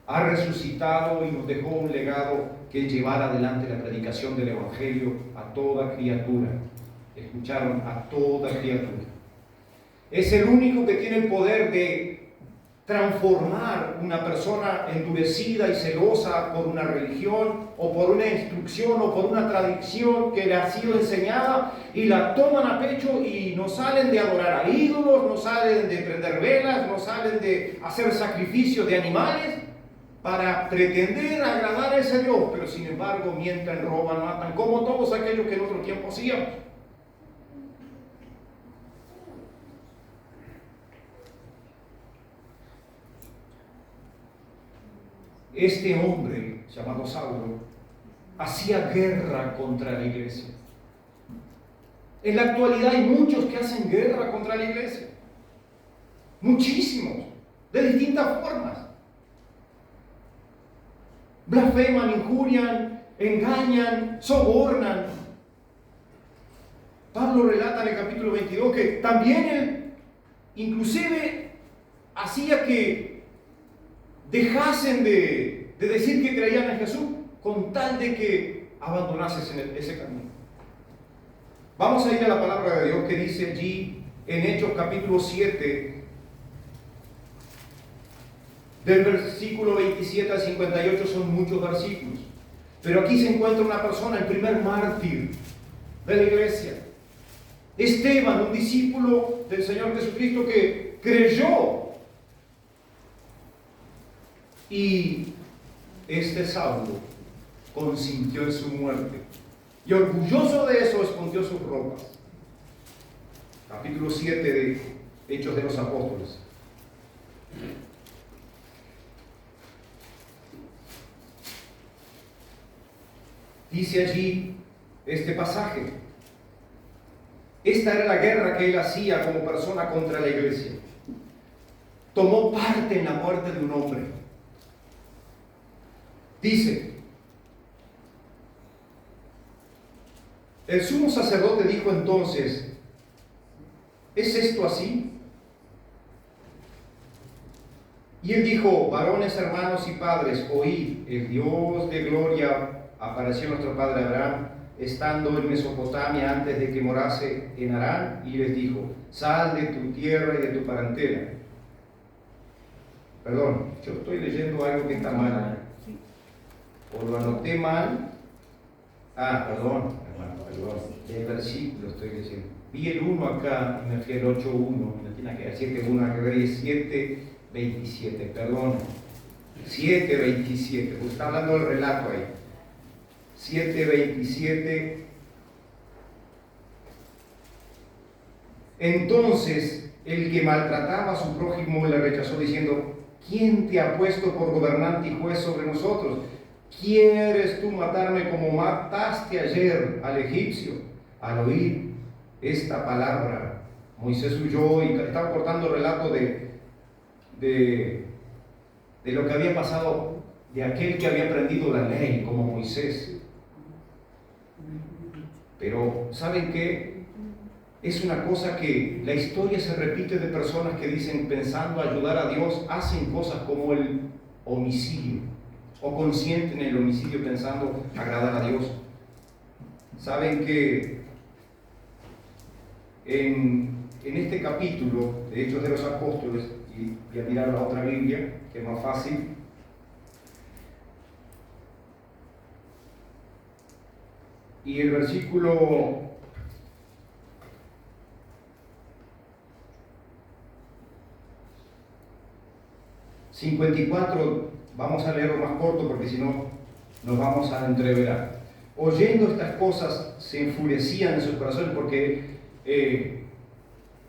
ha resucitado y nos dejó un legado que es llevar adelante la predicación del Evangelio a toda criatura. Escucharon, a toda criatura. Es el único que tiene el poder de transformar una persona endurecida y celosa por una religión o por una instrucción o por una tradición que le ha sido enseñada, y la toman a pecho y no salen de adorar a ídolos, no salen de prender velas, no salen de hacer sacrificios de animales para pretender agradar a ese Dios, pero sin embargo mienten, roban, matan, como todos aquellos que en otro tiempo hacían. Este hombre llamado Saulo hacía guerra contra la iglesia. En la actualidad hay muchos que hacen guerra contra la iglesia. Muchísimos, de distintas formas. Blasfeman, injurian, engañan, sobornan. Pablo relata en el capítulo 22 que también él inclusive hacía que dejasen de decir que creían en Jesús con tal de que abandonasen ese camino. Vamos a ir a la palabra de Dios que dice allí en Hechos capítulo 7, del versículo 27 al 58, son muchos versículos. Pero aquí se encuentra una persona, el primer mártir de la iglesia. Esteban, un discípulo del Señor Jesucristo que creyó. Y este Saulo consintió en su muerte. Y orgulloso de eso, escondió sus ropas. Capítulo 7 de Hechos de los Apóstoles. Dice allí este pasaje. Esta era la guerra que él hacía como persona contra la iglesia. Tomó parte en la muerte de un hombre. Dice, el sumo sacerdote dijo entonces, ¿es esto así? Y él dijo, varones, hermanos y padres, oíd, el Dios de gloria apareció a nuestro padre Abraham, estando en Mesopotamia antes de que morase en Harán, y les dijo, sal de tu tierra y de tu parentela. Perdón, yo estoy leyendo algo que está mal. O lo anoté mal. Perdón, hermano, perdón. El versículo estoy leyendo. Vi el 1 acá y me fui al 8.1, me tiene que dar 7.1 al revés, 7.27, perdón. 7.27, porque está hablando del relato ahí. 7.27. Entonces el que maltrataba a su prójimo le rechazó diciendo: ¿quién te ha puesto por gobernante y juez sobre nosotros? ¿Quieres tú matarme como mataste ayer al egipcio? Al oír esta palabra, Moisés huyó, y estaba cortando el relato de lo que había pasado, de aquel que había aprendido la ley como Moisés. Pero ¿saben qué? Es una cosa que la historia se repite de personas que dicen, pensando ayudar a Dios, hacen cosas como el homicidio, o consienten el homicidio pensando agradar a Dios. Saben que en este capítulo de Hechos de los Apóstoles, y voy a mirar la otra Biblia, que es más fácil, y el versículo 54, vamos a leerlo más corto porque si no nos vamos a entreverar. Oyendo estas cosas se enfurecían en sus corazones, porque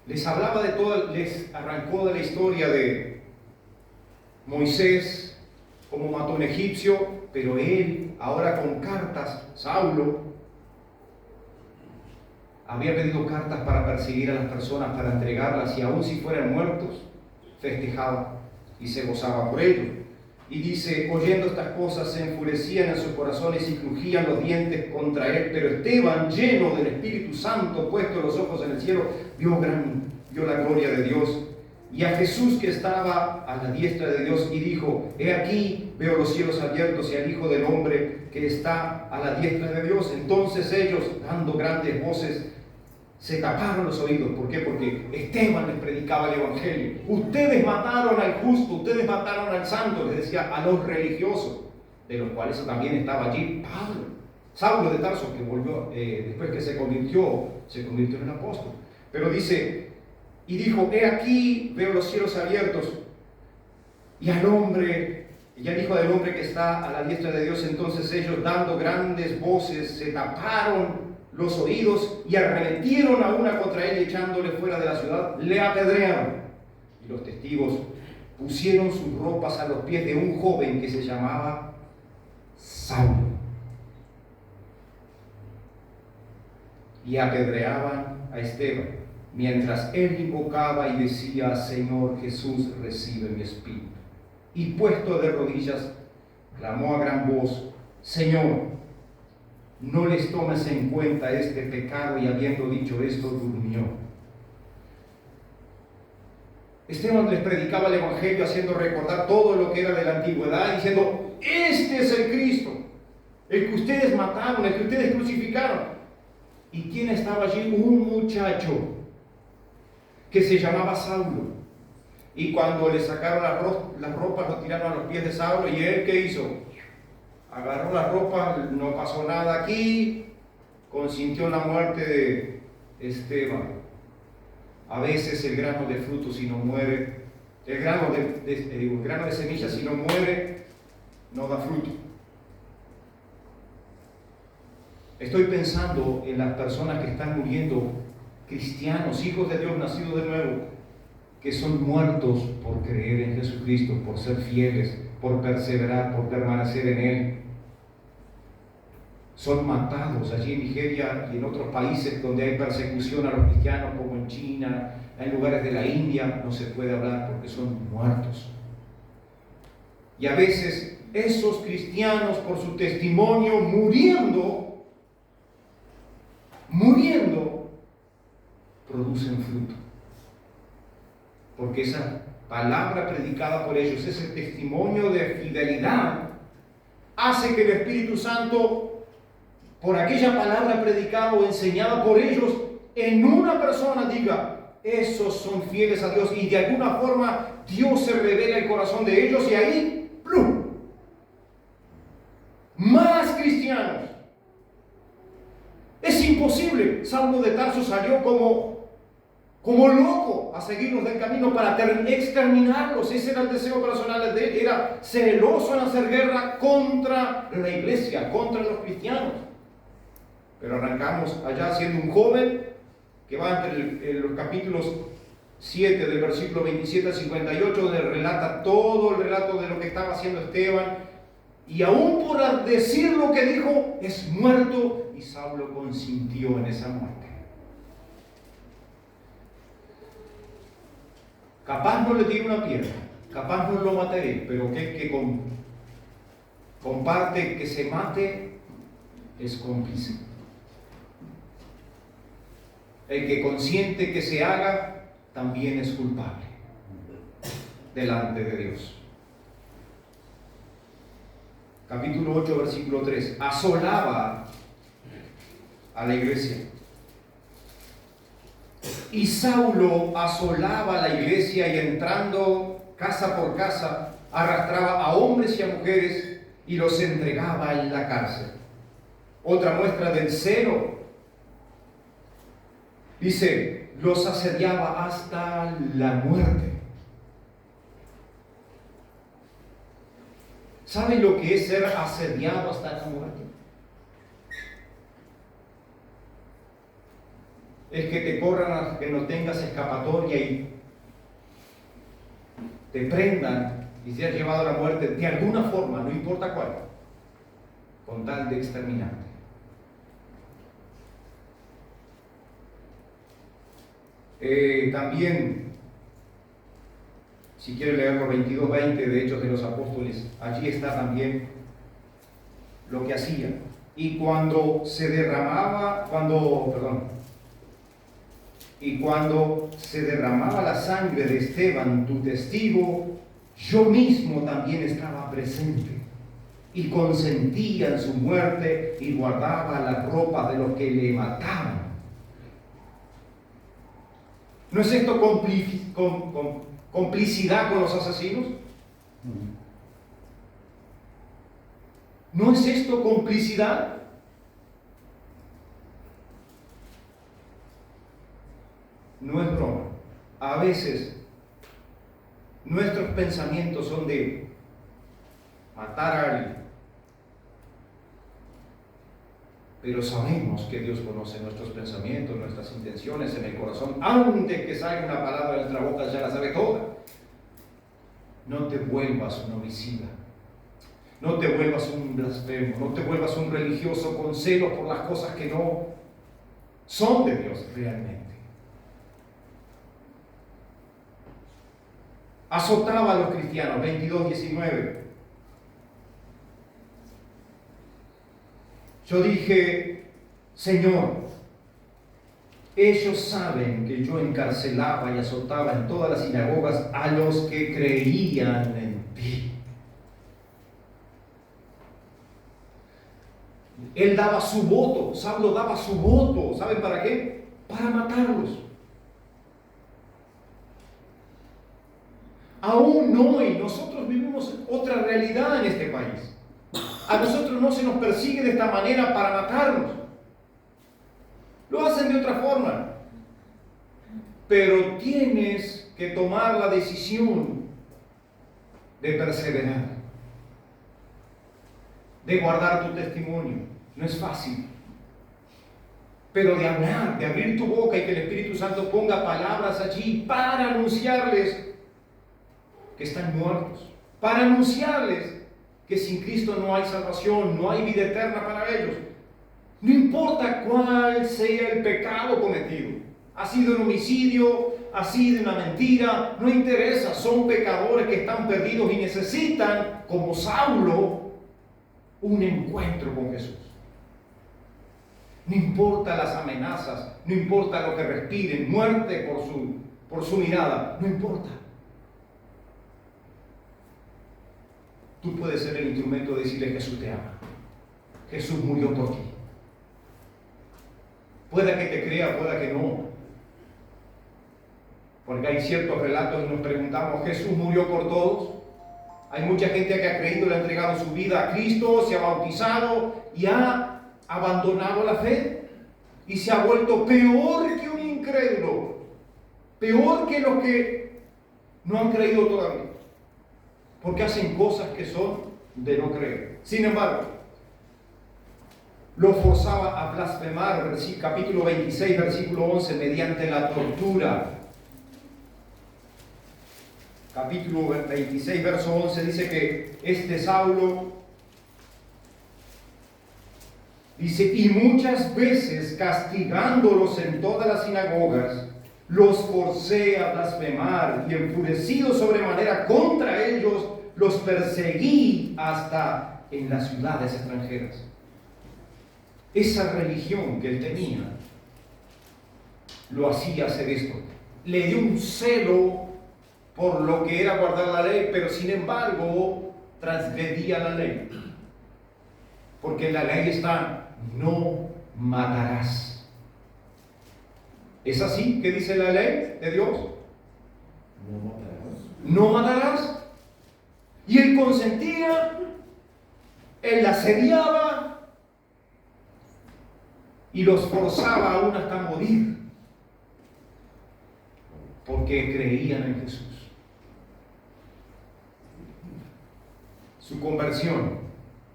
les hablaba de todo, les arrancó de la historia de Moisés, cómo mató a un egipcio, pero él, ahora con cartas, Saulo, había pedido cartas para perseguir a las personas, para entregarlas, y aun si fueran muertos, festejaba y se gozaba por ello. Y dice, oyendo estas cosas se enfurecían en sus corazones y crujían los dientes contra él. Pero Esteban, lleno del Espíritu Santo, puesto los ojos en el cielo, vio la gloria de Dios y a Jesús que estaba a la diestra de Dios, y dijo: he aquí, veo los cielos abiertos y al Hijo del Hombre que está a la diestra de Dios. Entonces ellos, dando grandes voces, se taparon los oídos. ¿Por qué? Porque Esteban les predicaba el Evangelio. Ustedes mataron al justo, ustedes mataron al santo, les decía a los religiosos, de los cuales también estaba allí Pablo, Saulo de Tarso, que volvió, después que se convirtió en un apóstol. Pero dice, y dijo: he aquí, veo los cielos abiertos y al Hijo del Hombre que está a la diestra de Dios. Entonces ellos, dando grandes voces, se taparon los oídos y arremetieron a una contra él, y echándole fuera de la ciudad, le apedrearon. Y los testigos pusieron sus ropas a los pies de un joven que se llamaba Saulo, y apedreaban a Esteban, mientras él invocaba y decía: Señor Jesús, recibe mi espíritu. Y puesto de rodillas, clamó a gran voz: Señor, no les tomes en cuenta este pecado. Y habiendo dicho esto, durmió. Esteban les predicaba el Evangelio, haciendo recordar todo lo que era de la antigüedad, diciendo: este es el Cristo, el que ustedes mataron, el que ustedes crucificaron. ¿Y quién estaba allí? Un muchacho que se llamaba Saulo. Y cuando le sacaron las ropas, lo tiraron a los pies de Saulo. ¿Y él qué hizo? Agarró la ropa, no pasó nada aquí, consintió la muerte de Esteban. A veces el grano de fruto, si no muere, el grano de semilla, si no muere, no da fruto. Estoy pensando en las personas que están muriendo, cristianos, hijos de Dios nacidos de nuevo, que son muertos por creer en Jesucristo, por ser fieles, por perseverar, por permanecer en Él. Son matados allí en Nigeria y en otros países donde hay persecución a los cristianos, como en China, en lugares de la India, no se puede hablar porque son muertos. Y a veces esos cristianos, por su testimonio, muriendo, producen fruto. Porque esa palabra predicada por ellos, ese testimonio de fidelidad, hace que el Espíritu Santo, por aquella palabra predicada o enseñada por ellos, en una persona diga: esos son fieles a Dios, y de alguna forma Dios se revela el corazón de ellos, y ahí ¡plum!, más cristianos. Es imposible. Saulo de Tarso salió como loco a seguirlos del camino para exterminarlos. Ese era el deseo personal de él. Era celoso en hacer guerra contra la iglesia, contra los cristianos. Pero arrancamos allá siendo un joven que va entre los capítulos 7 del versículo 27 al 58, donde relata todo el relato de lo que estaba haciendo Esteban, y aún por decir lo que dijo, es muerto, y Saulo consintió en esa muerte. Capaz no le tiro una piedra, capaz no lo mataré, pero que comparte que se mate es cómplice. El que consiente que se haga también es culpable delante de Dios. Capítulo 8, versículo 3. Asolaba a la iglesia. Y Saulo asolaba a la iglesia y entrando casa por casa, arrastraba a hombres y a mujeres y los entregaba en la cárcel. Otra muestra del celo. Dice, los asediaba hasta la muerte. ¿Saben lo que es ser asediado hasta la muerte? Es que te corran, que no tengas escapatoria y te prendan y seas llevado a la muerte de alguna forma, no importa cuál, con tal de exterminarte. También, si quiere leer los 22-20 de Hechos de los Apóstoles, allí está también lo que hacía. Y cuando se derramaba la sangre de Esteban, tu testigo, yo mismo también estaba presente y consentía en su muerte y guardaba las ropas de los que le mataban. ¿No es esto complicidad con los asesinos? ¿No es esto complicidad? No es broma. A veces nuestros pensamientos son de matar a alguien. Pero sabemos que Dios conoce nuestros pensamientos, nuestras intenciones en el corazón. Antes que salga una palabra de nuestra boca, ya la sabe toda. No te vuelvas un homicida. No te vuelvas un blasfemo. No te vuelvas un religioso con celos por las cosas que no son de Dios realmente. Azotaba a los cristianos, 22-19. Yo dije, Señor, ellos saben que yo encarcelaba y azotaba en todas las sinagogas a los que creían en ti. Él daba su voto, Saulo daba su voto. ¿Saben para qué? Para matarlos. Aún hoy nosotros vivimos otra realidad en este país. A nosotros no se nos persigue de esta manera para matarnos. Lo hacen de otra forma. Pero tienes que tomar la decisión de perseverar, de guardar tu testimonio. No es fácil. Pero de hablar, de abrir tu boca y que el Espíritu Santo ponga palabras allí para anunciarles que están muertos, para anunciarles que sin Cristo no hay salvación, no hay vida eterna para ellos. No importa cuál sea el pecado cometido, ha sido un homicidio, ha sido una mentira, no interesa, son pecadores que están perdidos y necesitan, como Saulo, un encuentro con Jesús. No importa las amenazas, no importa lo que respiren, muerte por su mirada, no importa. Tú puedes ser el instrumento de decirle: Jesús te ama, Jesús murió por ti. Pueda que te crea, pueda que no. Porque hay ciertos relatos y nos preguntamos: ¿Jesús murió por todos? Hay mucha gente que ha creído, le ha entregado su vida a Cristo, se ha bautizado y ha abandonado la fe. y se ha vuelto peor que un incrédulo, peor que los que no han creído todavía, porque hacen cosas que son de no creer. Sin embargo, lo forzaba a blasfemar, capítulo 26, versículo 11, mediante la tortura. Capítulo 26, verso 11 dice que este Saulo, dice, y muchas veces castigándolos en todas las sinagogas, los forcé a blasfemar, y enfurecido sobremanera contra ellos, los perseguí hasta en las ciudades extranjeras. Esa religión que él tenía lo hacía hacer esto. Le dio un celo por lo que era guardar la ley, pero sin embargo transgredía la ley. Porque en la ley está: no matarás. ¿Es así que dice la ley de Dios? No matarás. No matarás. Y él consentía, él asediaba y los forzaba aún hasta morir, porque creían en Jesús. Su conversión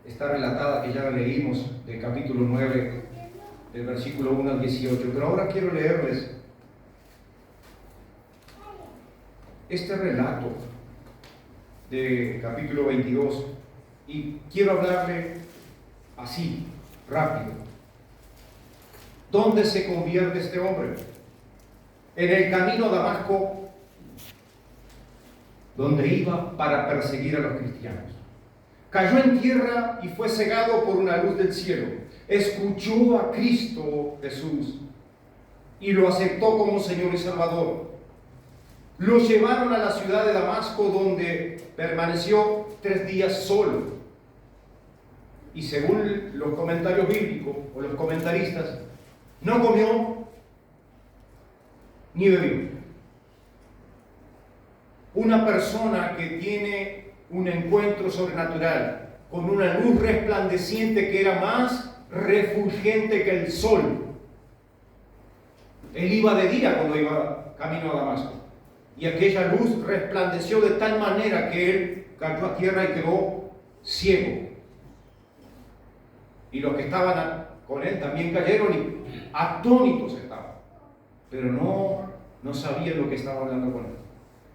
está relatada, que ya la leímos, del capítulo 9, del versículo 1 al 18, pero ahora quiero leerles este relato del capítulo 22 y quiero hablarle así, rápido. ¿Dónde se convierte este hombre? En el camino a Damasco, donde iba para perseguir a los cristianos. Cayó en tierra y fue cegado por una luz del cielo. Escuchó a Cristo Jesús y lo aceptó como Señor y Salvador. Lo llevaron a la ciudad de Damasco, donde permaneció 3 días solo. Y según los comentarios bíblicos o los comentaristas, no comió ni bebió. Una persona que tiene un encuentro sobrenatural con una luz resplandeciente que era más refulgente que el sol. Él iba de día cuando iba camino a Damasco, y aquella luz resplandeció de tal manera que él cayó a tierra y quedó ciego. Y los que estaban con él también cayeron y atónitos estaban, pero no sabían lo que estaba hablando con él,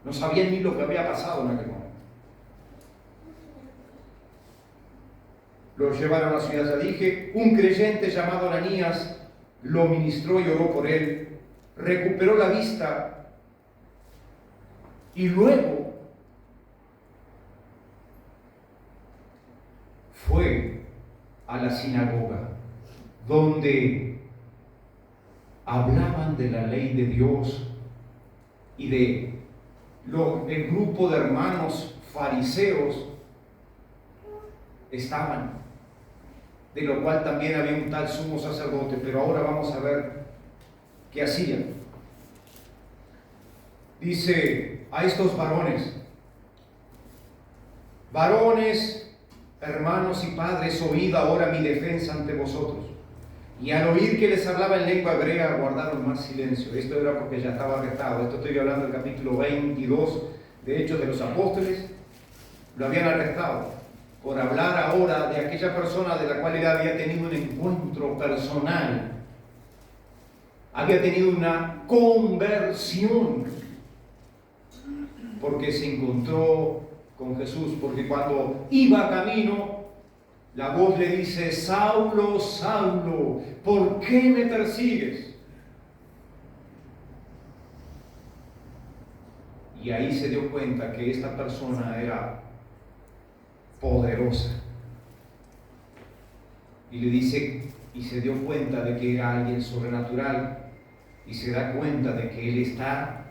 no sabían ni lo que había pasado en aquel momento. Lo llevaron a la ciudad, ya dije. Un creyente llamado Ananías lo ministró y oró por él, recuperó la vista y luego fue a la sinagoga, donde hablaban de la ley de Dios y del grupo de hermanos fariseos estaban, de lo cual también había un tal sumo sacerdote. Pero ahora vamos a ver qué hacían. Dice a estos varones, hermanos y padres, oíd ahora mi defensa ante vosotros. Y al oír que les hablaba en lengua hebrea, guardaron más silencio. Esto era porque ya estaba arrestado. Esto estoy hablando del capítulo 22 de Hechos de los Apóstoles. Lo habían arrestado por hablar ahora de aquella persona de la cual él había tenido un encuentro personal. Había tenido una conversión, porque se encontró con Jesús. Porque cuando iba camino, la voz le dice: Saulo, Saulo, ¿por qué me persigues? Y ahí se dio cuenta que esta persona era poderosa. Y le dice, y se dio cuenta de que era alguien sobrenatural, y se da cuenta de que él está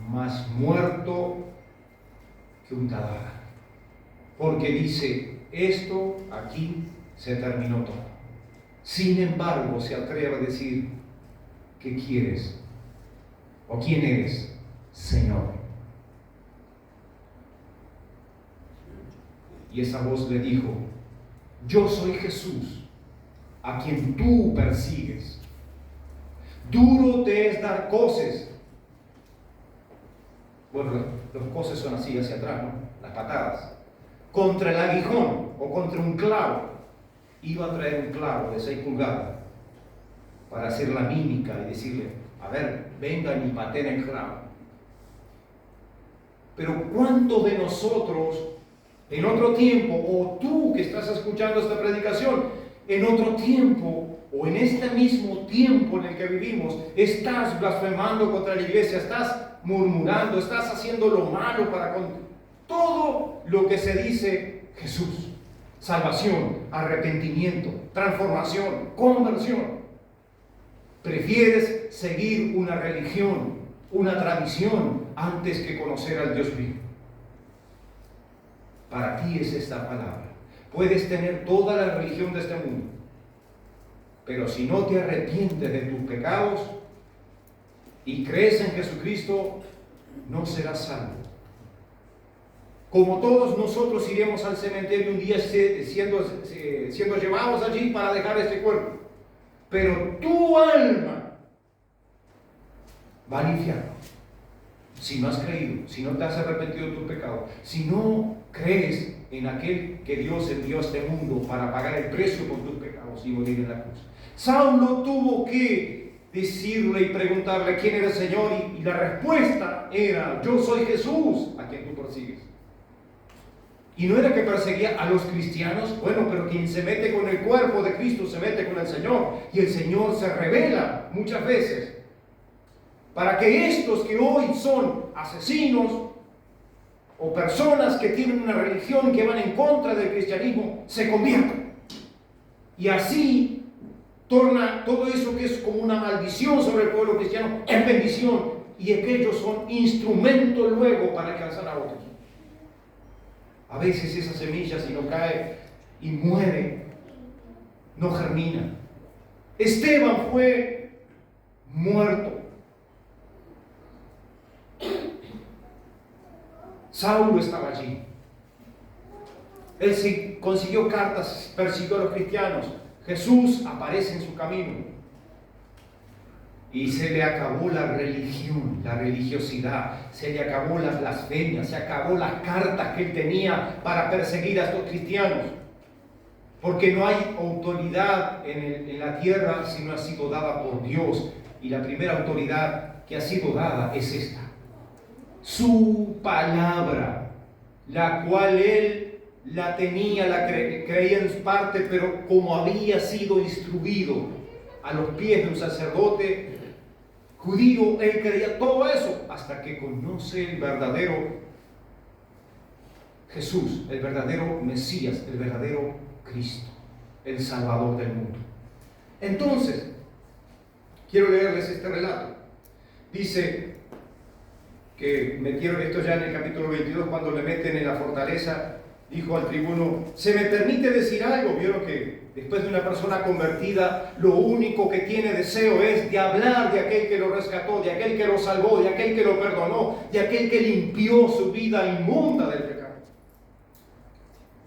más muerto que un cadáver. Porque dice: esto aquí se terminó todo. Sin embargo, se atreve a decir: ¿qué quieres? ¿O quién eres, Señor? Y esa voz le dijo: yo soy Jesús, a quien tú persigues. Duro te es dar coces. Bueno, los coces son así hacia atrás, ¿no? Las patadas. Contra el aguijón o contra un clavo. Iba a traer un clavo de 6 pulgadas para hacer la mímica y decirle, a ver, vengan y pateen el clavo. Pero ¿cuántos de nosotros en otro tiempo, o tú que estás escuchando esta predicación, en otro tiempo o en este mismo tiempo en el que vivimos, estás blasfemando contra la iglesia, estás murmurando, estás haciendo lo malo para con todo lo que se dice Jesús? Salvación, arrepentimiento, transformación, conversión. Prefieres seguir una religión, una tradición, antes que conocer al Dios vivo. Para ti es esta palabra. Puedes tener toda la religión de este mundo, pero si no te arrepientes de tus pecados y crees en Jesucristo, no serás salvo. Como todos nosotros iremos al cementerio un día siendo llevados allí para dejar este cuerpo, pero tu alma va al infierno. Si no has creído, si no te has arrepentido de tus pecados, si no crees en aquel que Dios envió a este mundo para pagar el precio por tus pecados y morir en la cruz. Saulo tuvo que decirle y preguntarle quién era el Señor, y la respuesta era: yo soy Jesús a quien tú persigues. Y no era que perseguía a los cristianos, bueno, pero quien se mete con el cuerpo de Cristo se mete con el Señor, y el Señor se revela muchas veces para que estos que hoy son asesinos o personas que tienen una religión que van en contra del cristianismo se conviertan. Y así torna todo eso que es como una maldición sobre el pueblo cristiano en bendición, y aquellos son instrumentos luego para alcanzar a otros. A veces esa semilla, si no cae y muere, no germina. Esteban fue muerto. Saulo estaba allí. Él sí consiguió cartas, persiguió a los cristianos. Jesús aparece en su camino. Y se le acabó la religión, la religiosidad, se le acabó la blasfemia, se acabó las cartas que él tenía para perseguir a estos cristianos. Porque no hay autoridad en la tierra si no ha sido dada por Dios. Y la primera autoridad que ha sido dada es esta: su palabra, la cual él la tenía, creía en parte, pero como había sido instruido a los pies de un sacerdote judío, él creía todo eso, hasta que conoce el verdadero Jesús, el verdadero Mesías, el verdadero Cristo, el Salvador del mundo. Entonces, quiero leerles este relato. Dice que metieron esto ya en el capítulo 22, cuando le meten en la fortaleza. Dijo al tribuno: ¿se me permite decir algo? Vieron que después de una persona convertida, lo único que tiene deseo es de hablar de aquel que lo rescató, de aquel que lo salvó, de aquel que lo perdonó, de aquel que limpió su vida inmunda del pecado.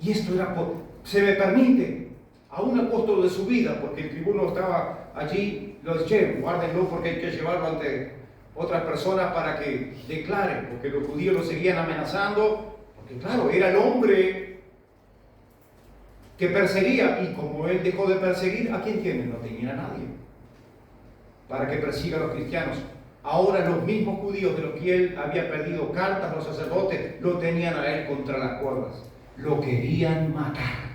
Y esto era se me permite a un apóstol de su vida, porque el tribuno estaba allí, los llevo, guárdenlo porque hay que llevarlo ante otras personas para que declaren, porque los judíos lo seguían amenazando. Y claro, era el hombre que perseguía, y como él dejó de perseguir, ¿a quién tiene? No tenía a nadie para que persiga a los cristianos. Ahora los mismos judíos de los que él había perdido cartas, los sacerdotes, lo tenían a él contra las cuerdas. Lo querían matar.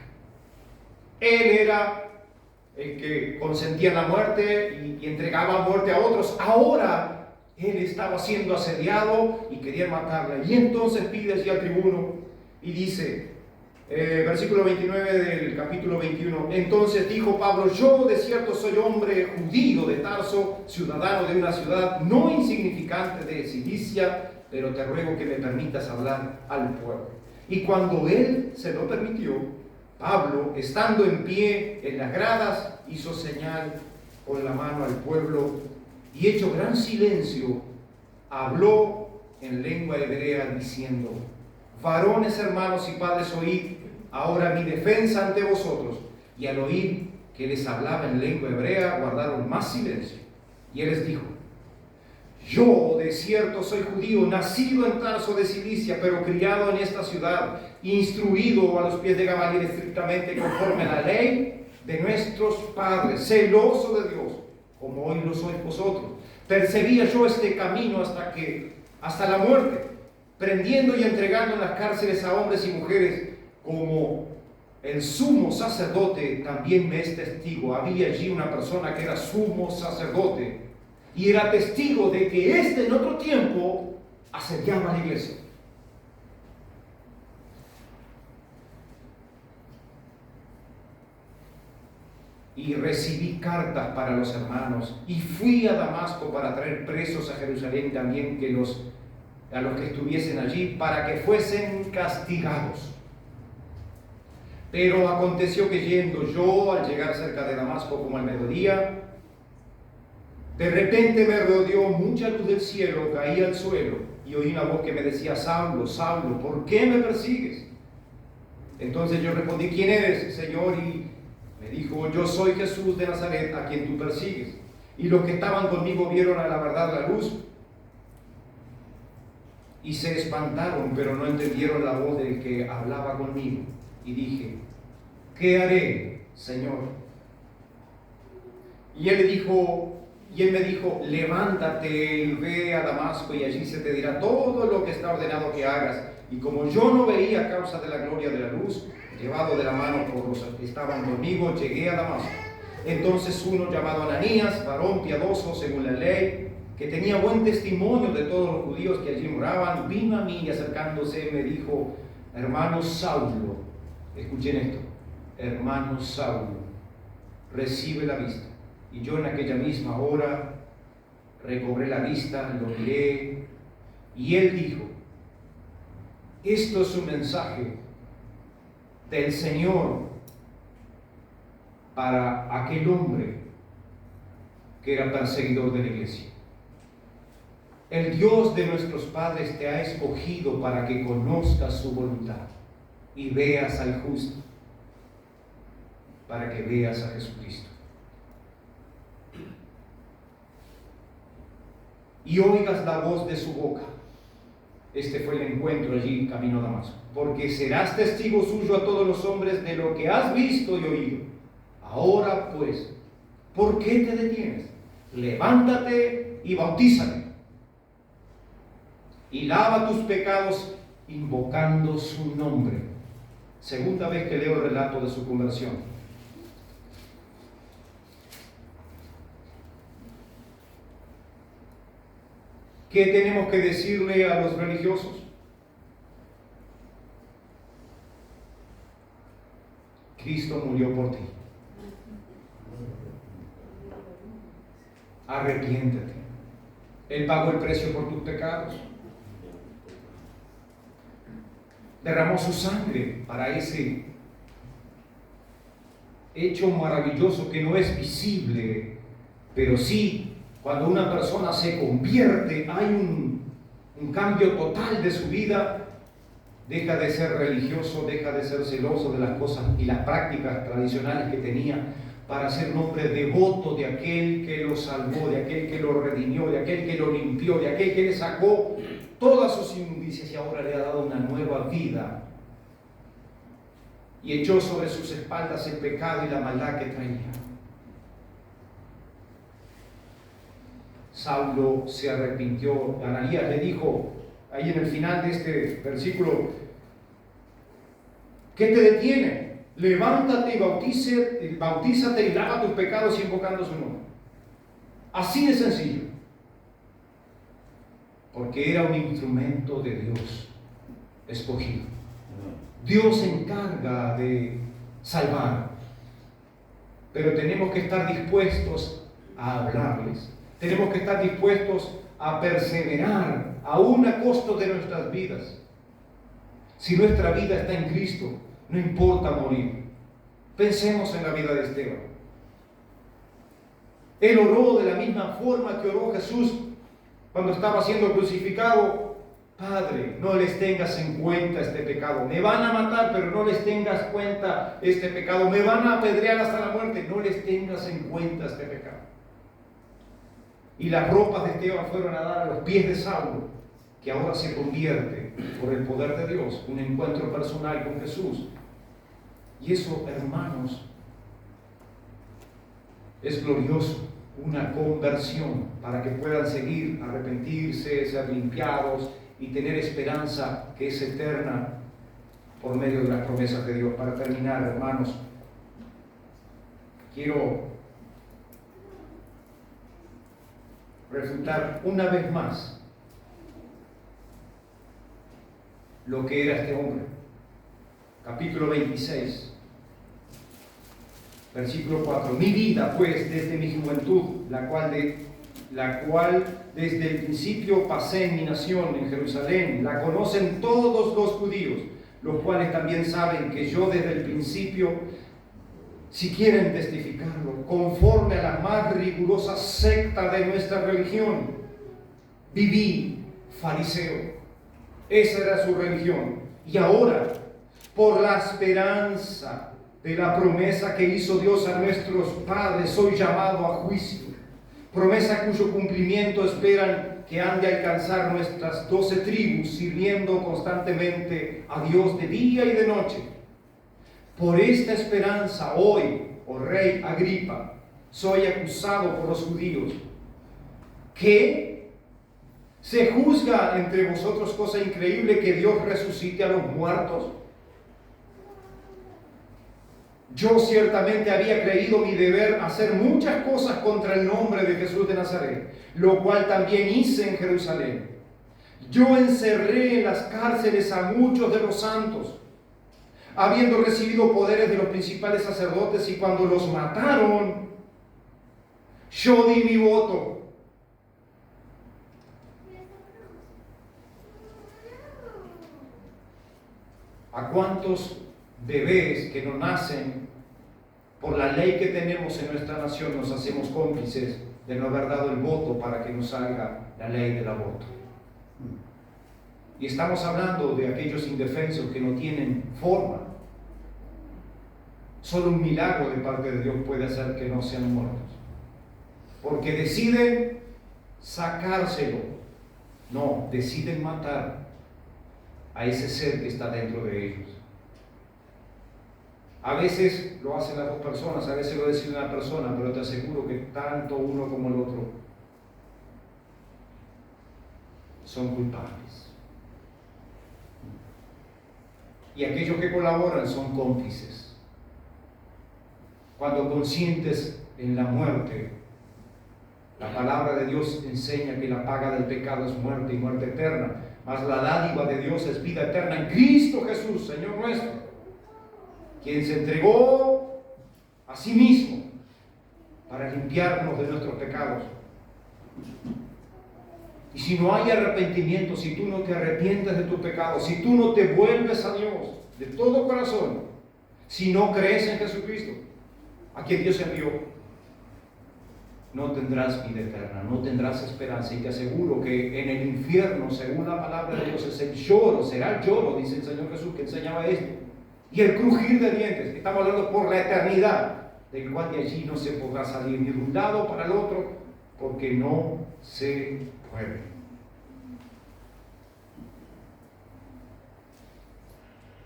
Él era el que consentía la muerte y entregaba muerte a otros. Ahora él estaba siendo asediado y querían matarle. Y entonces pide así al tribuno y dice, versículo 29 del capítulo 21: entonces dijo Pablo: yo de cierto soy hombre judío de Tarso, ciudadano de una ciudad no insignificante de Cilicia, pero te ruego que me permitas hablar al pueblo. Y cuando él se lo permitió, Pablo, estando en pie en las gradas, hizo señal con la mano al pueblo, y hecho gran silencio, habló en lengua hebrea diciendo: varones, hermanos y padres, oíd ahora mi defensa ante vosotros. Y al oír que les hablaba en lengua hebrea, guardaron más silencio. Y él les dijo: yo de cierto soy judío, nacido en Tarso de Cilicia, pero criado en esta ciudad, instruido a los pies de Gamaliel estrictamente conforme a la ley de nuestros padres, celoso de Dios, como hoy lo sois vosotros. Perseguía yo este camino hasta la muerte, prendiendo y entregando en las cárceles a hombres y mujeres, como el sumo sacerdote también me es testigo. Había allí una persona que era sumo sacerdote y era testigo de que en otro tiempo asediaba a la iglesia. Y recibí cartas para los hermanos, y fui a Damasco para traer presos a Jerusalén también a los que estuviesen allí, para que fuesen castigados. Pero aconteció que yendo yo, al llegar cerca de Damasco como al mediodía, de repente me rodeó mucha luz del cielo, caí al suelo y oí una voz que me decía: Saulo, Saulo, ¿por qué me persigues? Entonces yo respondí: ¿quién eres, Señor? Y me dijo: yo soy Jesús de Nazaret, a quien tú persigues. Y los que estaban conmigo vieron a la verdad la luz y se espantaron, pero no entendieron la voz del que hablaba conmigo. Y dije: ¿qué haré, Señor? Y él me dijo: levántate y ve a Damasco, y allí se te dirá todo lo que está ordenado que hagas. Y como yo no veía a causa de la gloria de la luz, llevado de la mano por los que estaban conmigo, llegué a Damasco. Entonces uno llamado Ananías, varón piadoso según la ley, que tenía buen testimonio de todos los judíos que allí moraban, vino a mí y acercándose me dijo: hermano Saulo, escuchen esto, hermano Saulo, recibe la vista. Y yo en aquella misma hora recobré la vista, lo miré, y él dijo: esto es un mensaje del Señor para aquel hombre que era perseguidor de la iglesia. El Dios de nuestros padres te ha escogido para que conozcas su voluntad y veas al justo, para que veas a Jesucristo y oigas la voz de su boca. Este fue el encuentro allí camino a Damasco. Porque serás testigo suyo a todos los hombres de lo que has visto y oído. Ahora pues, ¿por qué te detienes? Levántate y bautízate, y lava tus pecados invocando su nombre. Segunda vez que leo el relato de su conversión. ¿Qué tenemos que decirle a los religiosos? Cristo murió por ti. Arrepiéntete. Él pagó el precio por tus pecados. Derramó su sangre para ese hecho maravilloso que no es visible, pero sí, cuando una persona se convierte, hay un cambio total de su vida. Deja de ser religioso, deja de ser celoso de las cosas y las prácticas tradicionales que tenía, para ser un hombre devoto de aquel que lo salvó, de aquel que lo redimió, de aquel que lo limpió, de aquel que le sacó todas sus inmundicias y ahora le ha dado una nueva vida y echó sobre sus espaldas el pecado y la maldad que traía. Saulo se arrepintió. Ananías le dijo ahí en el final de este versículo: ¿qué te detiene? Levántate y bautízate y lava tus pecados invocando su nombre. Así de sencillo. Porque era un instrumento de Dios escogido. Dios se encarga de salvar, pero tenemos que estar dispuestos a hablarles. Tenemos que estar dispuestos a perseverar, aún a costo de nuestras vidas. Si nuestra vida está en Cristo, no importa morir. Pensemos en la vida de Esteban. Él oró de la misma forma que oró Jesús cuando estaba siendo crucificado: Padre, no les tengas en cuenta este pecado. Me van a matar, pero no les tengas cuenta este pecado. Me van a apedrear hasta la muerte, no les tengas en cuenta este pecado. Y las ropas de Esteban fueron a dar a los pies de Saulo, que ahora se convierte, por el poder de Dios, un encuentro personal con Jesús. Y eso, hermanos, es glorioso, una conversión para que puedan seguir, arrepentirse, ser limpiados y tener esperanza que es eterna por medio de las promesas de Dios. Para terminar, hermanos, quiero refutar una vez más lo que era este hombre. Capítulo 26, versículo 4. Mi vida, pues, desde mi juventud, la cual desde el principio pasé en mi nación, en Jerusalén, la conocen todos los judíos, los cuales también saben que yo desde el principio, si quieren testificarlo, conforme a la más rigurosa secta de nuestra religión, viví fariseo. Esa era su religión. Y ahora, por la esperanza de la promesa que hizo Dios a nuestros padres, soy llamado a juicio. Promesa cuyo cumplimiento esperan que han de alcanzar nuestras 12 tribus, sirviendo constantemente a Dios de día y de noche. Por esta esperanza hoy, oh rey Agripa, soy acusado por los judíos. ¿Qué? ¿Se juzga entre vosotros cosa increíble que Dios resucite a los muertos? Yo ciertamente había creído mi deber hacer muchas cosas contra el nombre de Jesús de Nazaret, lo cual también hice en Jerusalén. Yo encerré en las cárceles a muchos de los santos, habiendo recibido poderes de los principales sacerdotes, y cuando los mataron, yo di mi voto. ¿A cuántos bebés que no nacen por la ley que tenemos en nuestra nación nos hacemos cómplices de no haber dado el voto para que nos salga la ley del aborto? Y estamos hablando de aquellos indefensos que no tienen forma. Solo un milagro de parte de Dios puede hacer que no sean muertos, porque deciden sacárselo. No, deciden matar a ese ser que está dentro de ellos. A veces lo hacen las dos personas, a veces lo decide una persona, pero te aseguro que tanto uno como el otro son culpables. Y aquellos que colaboran son cómplices. Cuando conscientes en la muerte, la palabra de Dios enseña que la paga del pecado es muerte y muerte eterna, mas la dádiva de Dios es vida eterna en Cristo Jesús, Señor nuestro, quien se entregó a sí mismo para limpiarnos de nuestros pecados. Y si no hay arrepentimiento, si tú no te arrepientes de tus pecados, si tú no te vuelves a Dios de todo corazón, si no crees en Jesucristo, a quien Dios envió, no tendrás vida eterna, no tendrás esperanza. Y te aseguro que en el infierno, según la palabra de Dios, es el lloro, será el lloro, dice el Señor Jesús, que enseñaba esto, y el crujir de dientes. Estamos hablando por la eternidad, del cual de allí no se podrá salir ni de un lado para el otro, porque no se puede.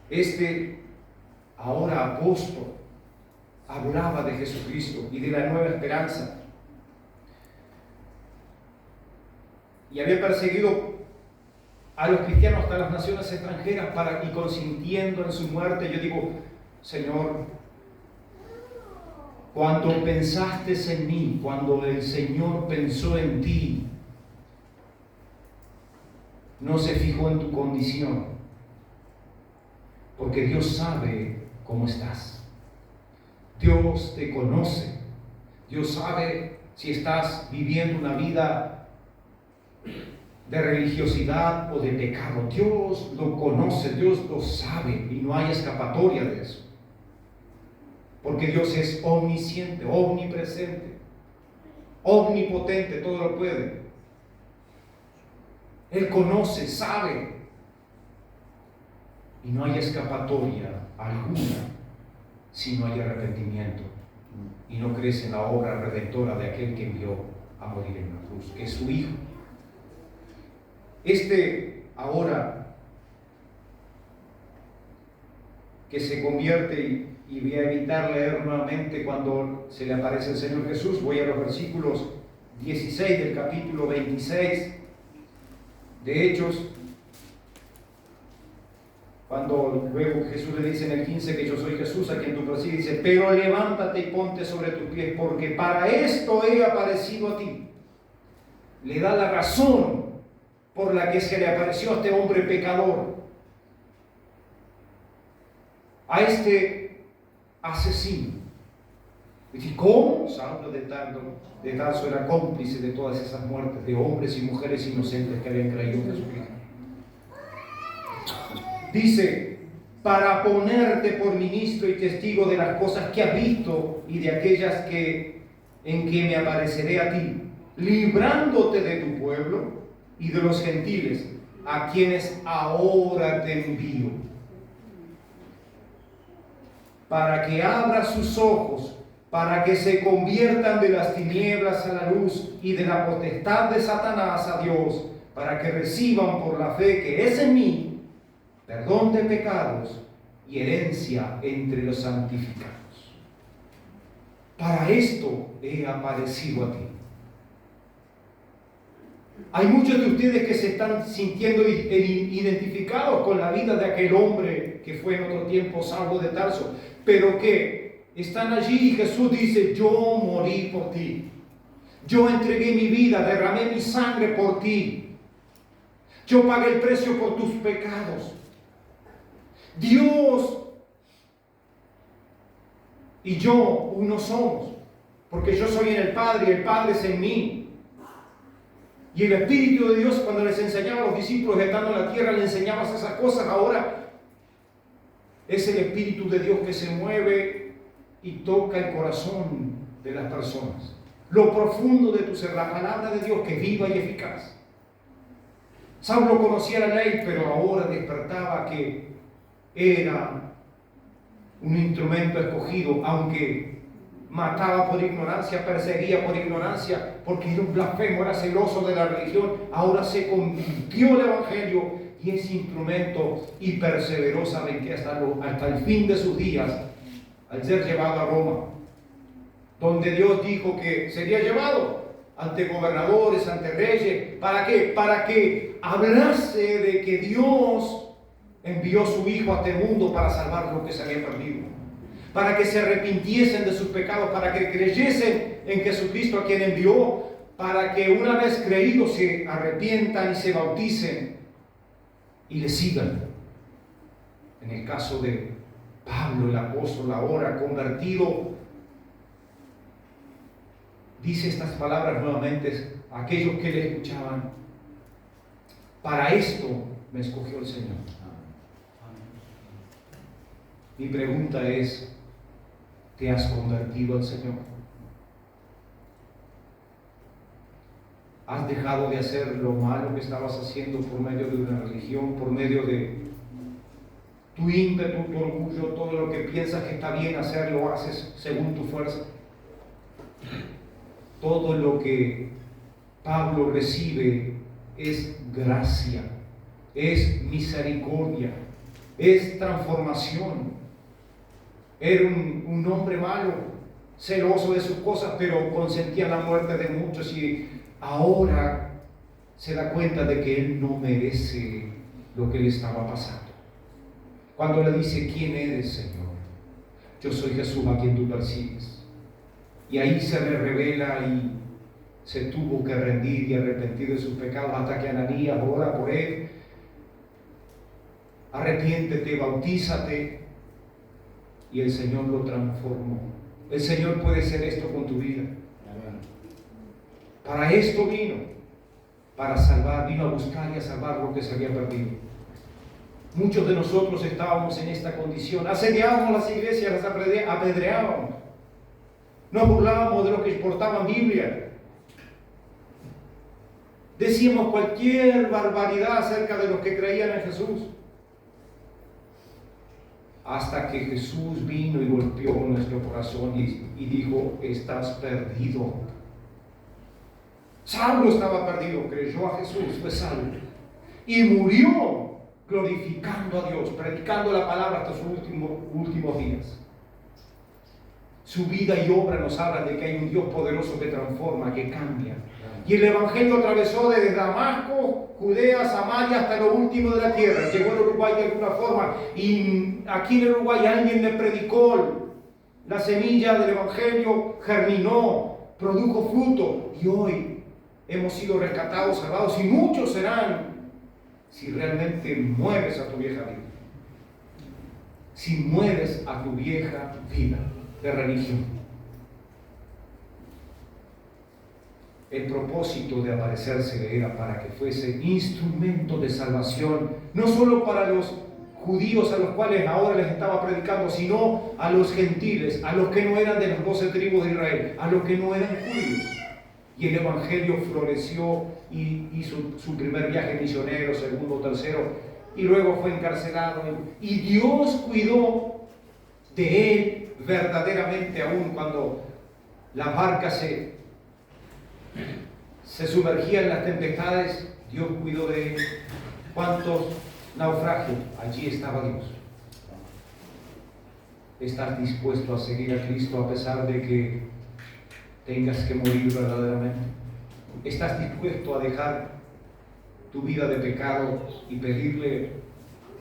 Este ahora apóstol hablaba de Jesucristo y de la nueva esperanza, y había perseguido a los cristianos hasta las naciones extranjeras y consintiendo en su muerte. Yo digo, Señor, cuando pensaste en mí, cuando el Señor pensó en ti, no se fijó en tu condición, porque Dios sabe cómo estás. Dios te conoce. Dios sabe si estás viviendo una vida de religiosidad o de pecado. Dios lo conoce, Dios lo sabe, y no hay escapatoria de eso, porque Dios es omnisciente, omnipresente, omnipotente, todo lo puede. Él conoce, sabe, y no hay escapatoria alguna si no hay arrepentimiento y no crees en la obra redentora de aquel que envió a morir en la cruz, que es su Hijo. Ahora que se convierte, y voy a evitar leer nuevamente cuando se le aparece el Señor Jesús, voy a los versículos 16 del capítulo 26 de Hechos, cuando luego Jesús le dice en el 15 que yo soy Jesús a quien tú persigues, dice, pero levántate y ponte sobre tus pies, porque para esto he aparecido a ti. Le da la razón por la que se le apareció a este hombre pecador, a este asesino. Y ¿cómo? Saulo de Tarso era cómplice de todas esas muertes de hombres y mujeres inocentes que habían creído en Jesucristo. Dice, para ponerte por ministro y testigo de las cosas que has visto y de aquellas en que me apareceré a ti, librándote de tu pueblo y de los gentiles, a quienes ahora te envío, para que abra sus ojos, para que se conviertan de las tinieblas a la luz y de la potestad de Satanás a Dios, para que reciban por la fe que es en mí perdón de pecados y herencia entre los santificados. Para esto he aparecido a ti. Hay muchos de ustedes que se están sintiendo identificados con la vida de aquel hombre que fue en otro tiempo Saulo de Tarso, pero que están allí y Jesús dice, yo morí por ti. Yo entregué mi vida, derramé mi sangre por ti. Yo pagué el precio por tus pecados. Dios y yo uno somos, porque yo soy en el Padre y el Padre es en mí. Y el Espíritu de Dios, cuando les enseñaba a los discípulos estando en la tierra, les enseñaba esas cosas. Ahora es el Espíritu de Dios que se mueve y toca el corazón de las personas. Lo profundo de tu ser, la palabra de Dios que es viva y eficaz. Saulo conocía la ley, pero ahora despertaba que era un instrumento escogido, aunque mataba por ignorancia, perseguía por ignorancia, porque era un blasfemo, era celoso de la religión. Ahora se convirtió el Evangelio y es instrumento y perseveró, saben que hasta el fin de sus días, al ser llevado a Roma, donde Dios dijo que sería llevado ante gobernadores, ante reyes. ¿Para qué? Para que hablase de que Dios envió a su Hijo a este mundo para salvar lo que se había perdido, para que se arrepintiesen de sus pecados, para que creyesen en Jesucristo a quien envió, para que una vez creídos se arrepientan y se bauticen y le sigan. En el caso de Pablo, el apóstol, ahora convertido, dice estas palabras nuevamente a aquellos que le escuchaban: para esto me escogió el Señor. Mi pregunta es, ¿te has convertido al Señor? ¿Has dejado de hacer lo malo que estabas haciendo por medio de una religión, por medio de tu ímpetu, tu orgullo, todo lo que piensas que está bien hacer, lo haces según tu fuerza? Todo lo que Pablo recibe es gracia, es misericordia, es transformación. Era un hombre malo, celoso de sus cosas, pero consentía la muerte de muchos, y ahora se da cuenta de que él no merece lo que le estaba pasando. Cuando le dice: ¿quién eres, Señor? Yo soy Jesús a quien tú persigues. Y ahí se le revela y se tuvo que rendir y arrepentir de sus pecados, hasta que Ananías ora por él: arrepiéntete, bautízate. Y el Señor lo transformó. El Señor puede hacer esto con tu vida. Para esto vino, para salvar, vino a buscar y a salvar lo que se había perdido. Muchos de nosotros estábamos en esta condición. Asediábamos las iglesias, las apedreábamos. Nos burlábamos de los que portaban Biblia. Decíamos cualquier barbaridad acerca de los que creían en Jesús. Hasta que Jesús vino y golpeó nuestro corazón y dijo: estás perdido. Saulo estaba perdido, creyó a Jesús, fue salvo. Y murió glorificando a Dios, predicando la palabra hasta sus últimos días. Su vida y obra nos hablan de que hay un Dios poderoso que transforma, que cambia. Y el Evangelio atravesó desde Damasco, Judea, Samaria, hasta lo último de la tierra. Llegó al Uruguay de alguna forma, y aquí en el Uruguay alguien le predicó. La semilla del Evangelio germinó, produjo fruto, y hoy hemos sido rescatados, salvados, y muchos serán si realmente mueves a tu vieja vida. Si mueves a tu vieja vida de religión. El propósito de aparecerse era para que fuese instrumento de salvación, no solo para los judíos a los cuales ahora les estaba predicando, sino a los gentiles, a los que no eran de las 12 tribus de Israel, a los que no eran judíos. Y el Evangelio floreció y hizo su primer viaje misionero, segundo, tercero, y luego fue encarcelado. Y Dios cuidó de él verdaderamente, aún cuando la barca se sumergía en las tempestades. Dios cuidó de él. ¿Cuántos naufragios? Allí estaba Dios. ¿Estás dispuesto a seguir a Cristo a pesar de que tengas que morir verdaderamente? ¿Estás dispuesto a dejar tu vida de pecado y pedirle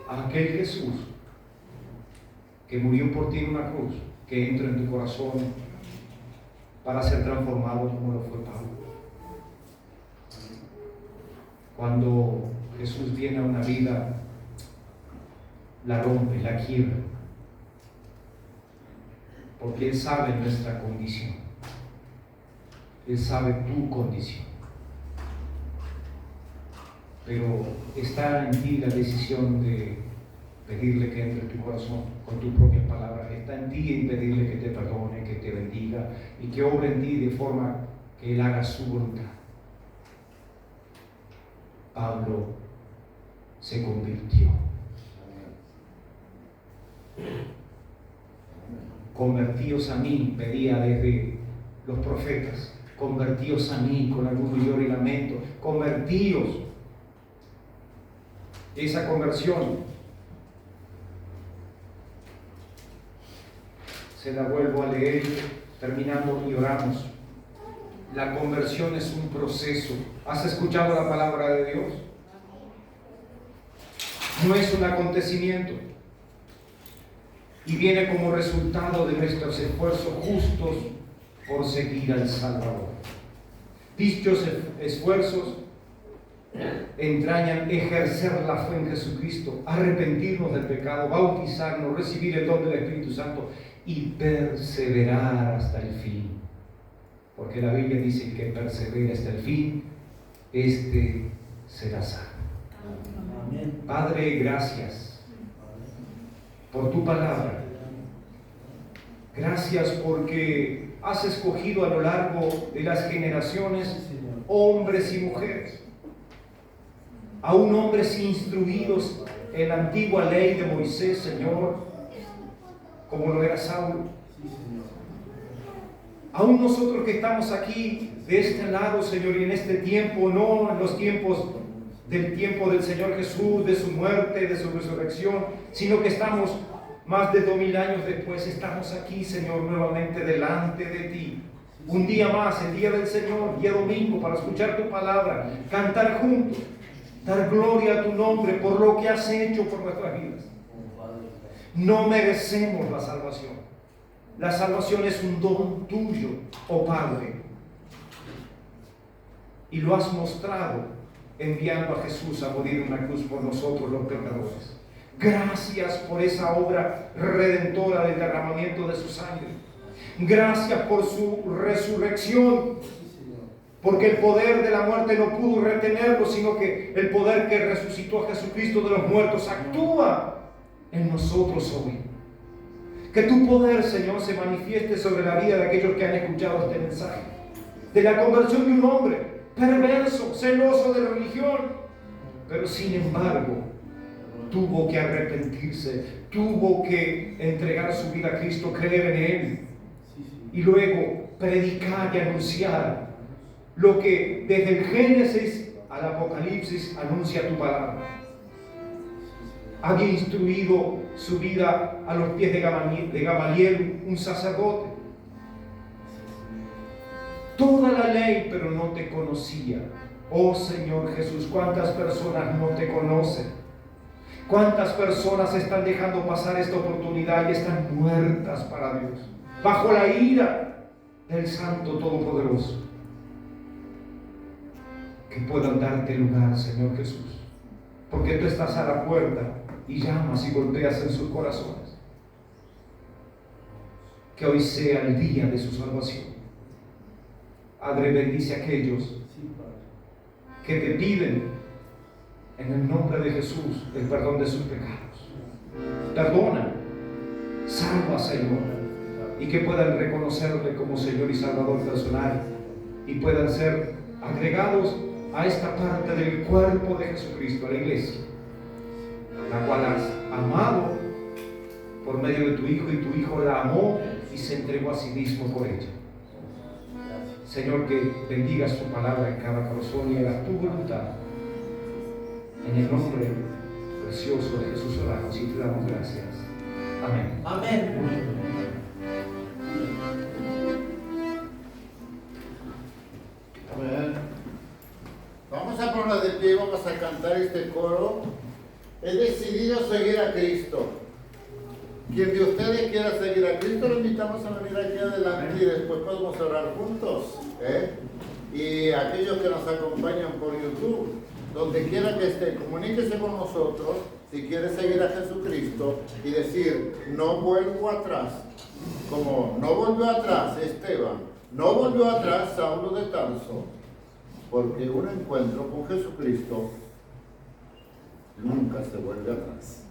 a aquel Jesús que murió por ti en una cruz, que entre en tu corazón para ser transformado como lo fue Pablo? Cuando Jesús viene a una vida, la rompe, la quiebra, porque Él sabe nuestra condición. Él sabe tu condición. Pero está en ti la decisión de pedirle que entre en tu corazón con tus propias palabras. Está en ti en pedirle que te perdone, que te bendiga y que obre en ti de forma que Él haga su voluntad. Pablo se convirtió. Convertíos a mí, pedía desde los profetas. Convertíos a mí con algún lloro y lamento. Convertíos. Esa conversión se la vuelvo a leer, terminando y oramos. La conversión es un proceso. ¿Has escuchado la palabra de Dios? No es un acontecimiento. Y viene como resultado de nuestros esfuerzos justos por seguir al Salvador. Dichos esfuerzos entrañan ejercer la fe en Jesucristo, arrepentirnos del pecado, bautizarnos, recibir el don del Espíritu Santo y perseverar hasta el fin. Porque la Biblia dice que persevera hasta el fin, este será salvo. Padre, gracias por tu palabra. Gracias porque has escogido a lo largo de las generaciones hombres y mujeres, aún hombres instruidos en la antigua ley de Moisés, Señor, como lo era Saulo. Aún nosotros que estamos aquí de este lado, Señor, y en este tiempo, no en los tiempos del Señor Jesús, de su muerte, de su resurrección, sino que estamos más de 2000 años después, estamos aquí, Señor, nuevamente delante de ti. Un día más, el día del Señor, día domingo, para escuchar tu palabra, cantar juntos, dar gloria a tu nombre por lo que has hecho por nuestras vidas. No merecemos la salvación. La salvación es un don tuyo, oh Padre. Y lo has mostrado enviando a Jesús a morir en una cruz por nosotros los pecadores. Gracias por esa obra redentora del derramamiento de su sangre. Gracias por su resurrección. Porque el poder de la muerte no pudo retenerlo, sino que el poder que resucitó a Jesucristo de los muertos actúa en nosotros hoy. Que tu poder, Señor, se manifieste sobre la vida de aquellos que han escuchado este mensaje. De la conversión de un hombre perverso, celoso de religión, pero sin embargo tuvo que arrepentirse, tuvo que entregar su vida a Cristo, creer en Él y luego predicar y anunciar lo que desde el Génesis al Apocalipsis anuncia tu palabra. Había instruido su vida a los pies de Gamaliel, un sacerdote. Toda la ley, pero no te conocía. Oh Señor Jesús, ¿cuántas personas no te conocen? ¿Cuántas personas están dejando pasar esta oportunidad y están muertas para Dios, bajo la ira del Santo Todopoderoso? Que puedan darte lugar, Señor Jesús, porque tú estás a la puerta y llamas y golpeas en sus corazones. Que hoy sea el día de su salvación. Padre, bendice a aquellos que te piden en el nombre de Jesús el perdón de sus pecados. Perdona, salva, Señor, y que puedan reconocerle como Señor y Salvador personal y puedan ser agregados a esta parte del cuerpo de Jesucristo, a la iglesia, la cual has amado por medio de tu Hijo, y tu Hijo la amó y se entregó a sí mismo por ella. Señor, que bendigas tu palabra en cada corazón y hagas tu voluntad. En el nombre precioso de Jesús oramos y te damos gracias. Amén. Amén. Amén. Vamos a ponernos de pie, vamos a cantar este coro. He decidido seguir a Cristo. Quien de ustedes quiera seguir a Cristo, lo invitamos a venir aquí adelante y después podemos orar juntos. Y aquellos que nos acompañan por YouTube, donde quiera que esté, comuníquese con nosotros si quiere seguir a Jesucristo y decir, no vuelvo atrás. Como no volvió atrás Esteban, no volvió atrás Saulo de Tarso, porque un encuentro con Jesucristo nunca se vuelve atrás.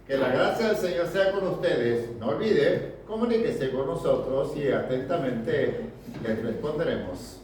Que la gracia del Señor sea con ustedes. No olvide, comuníquese con nosotros y atentamente les responderemos.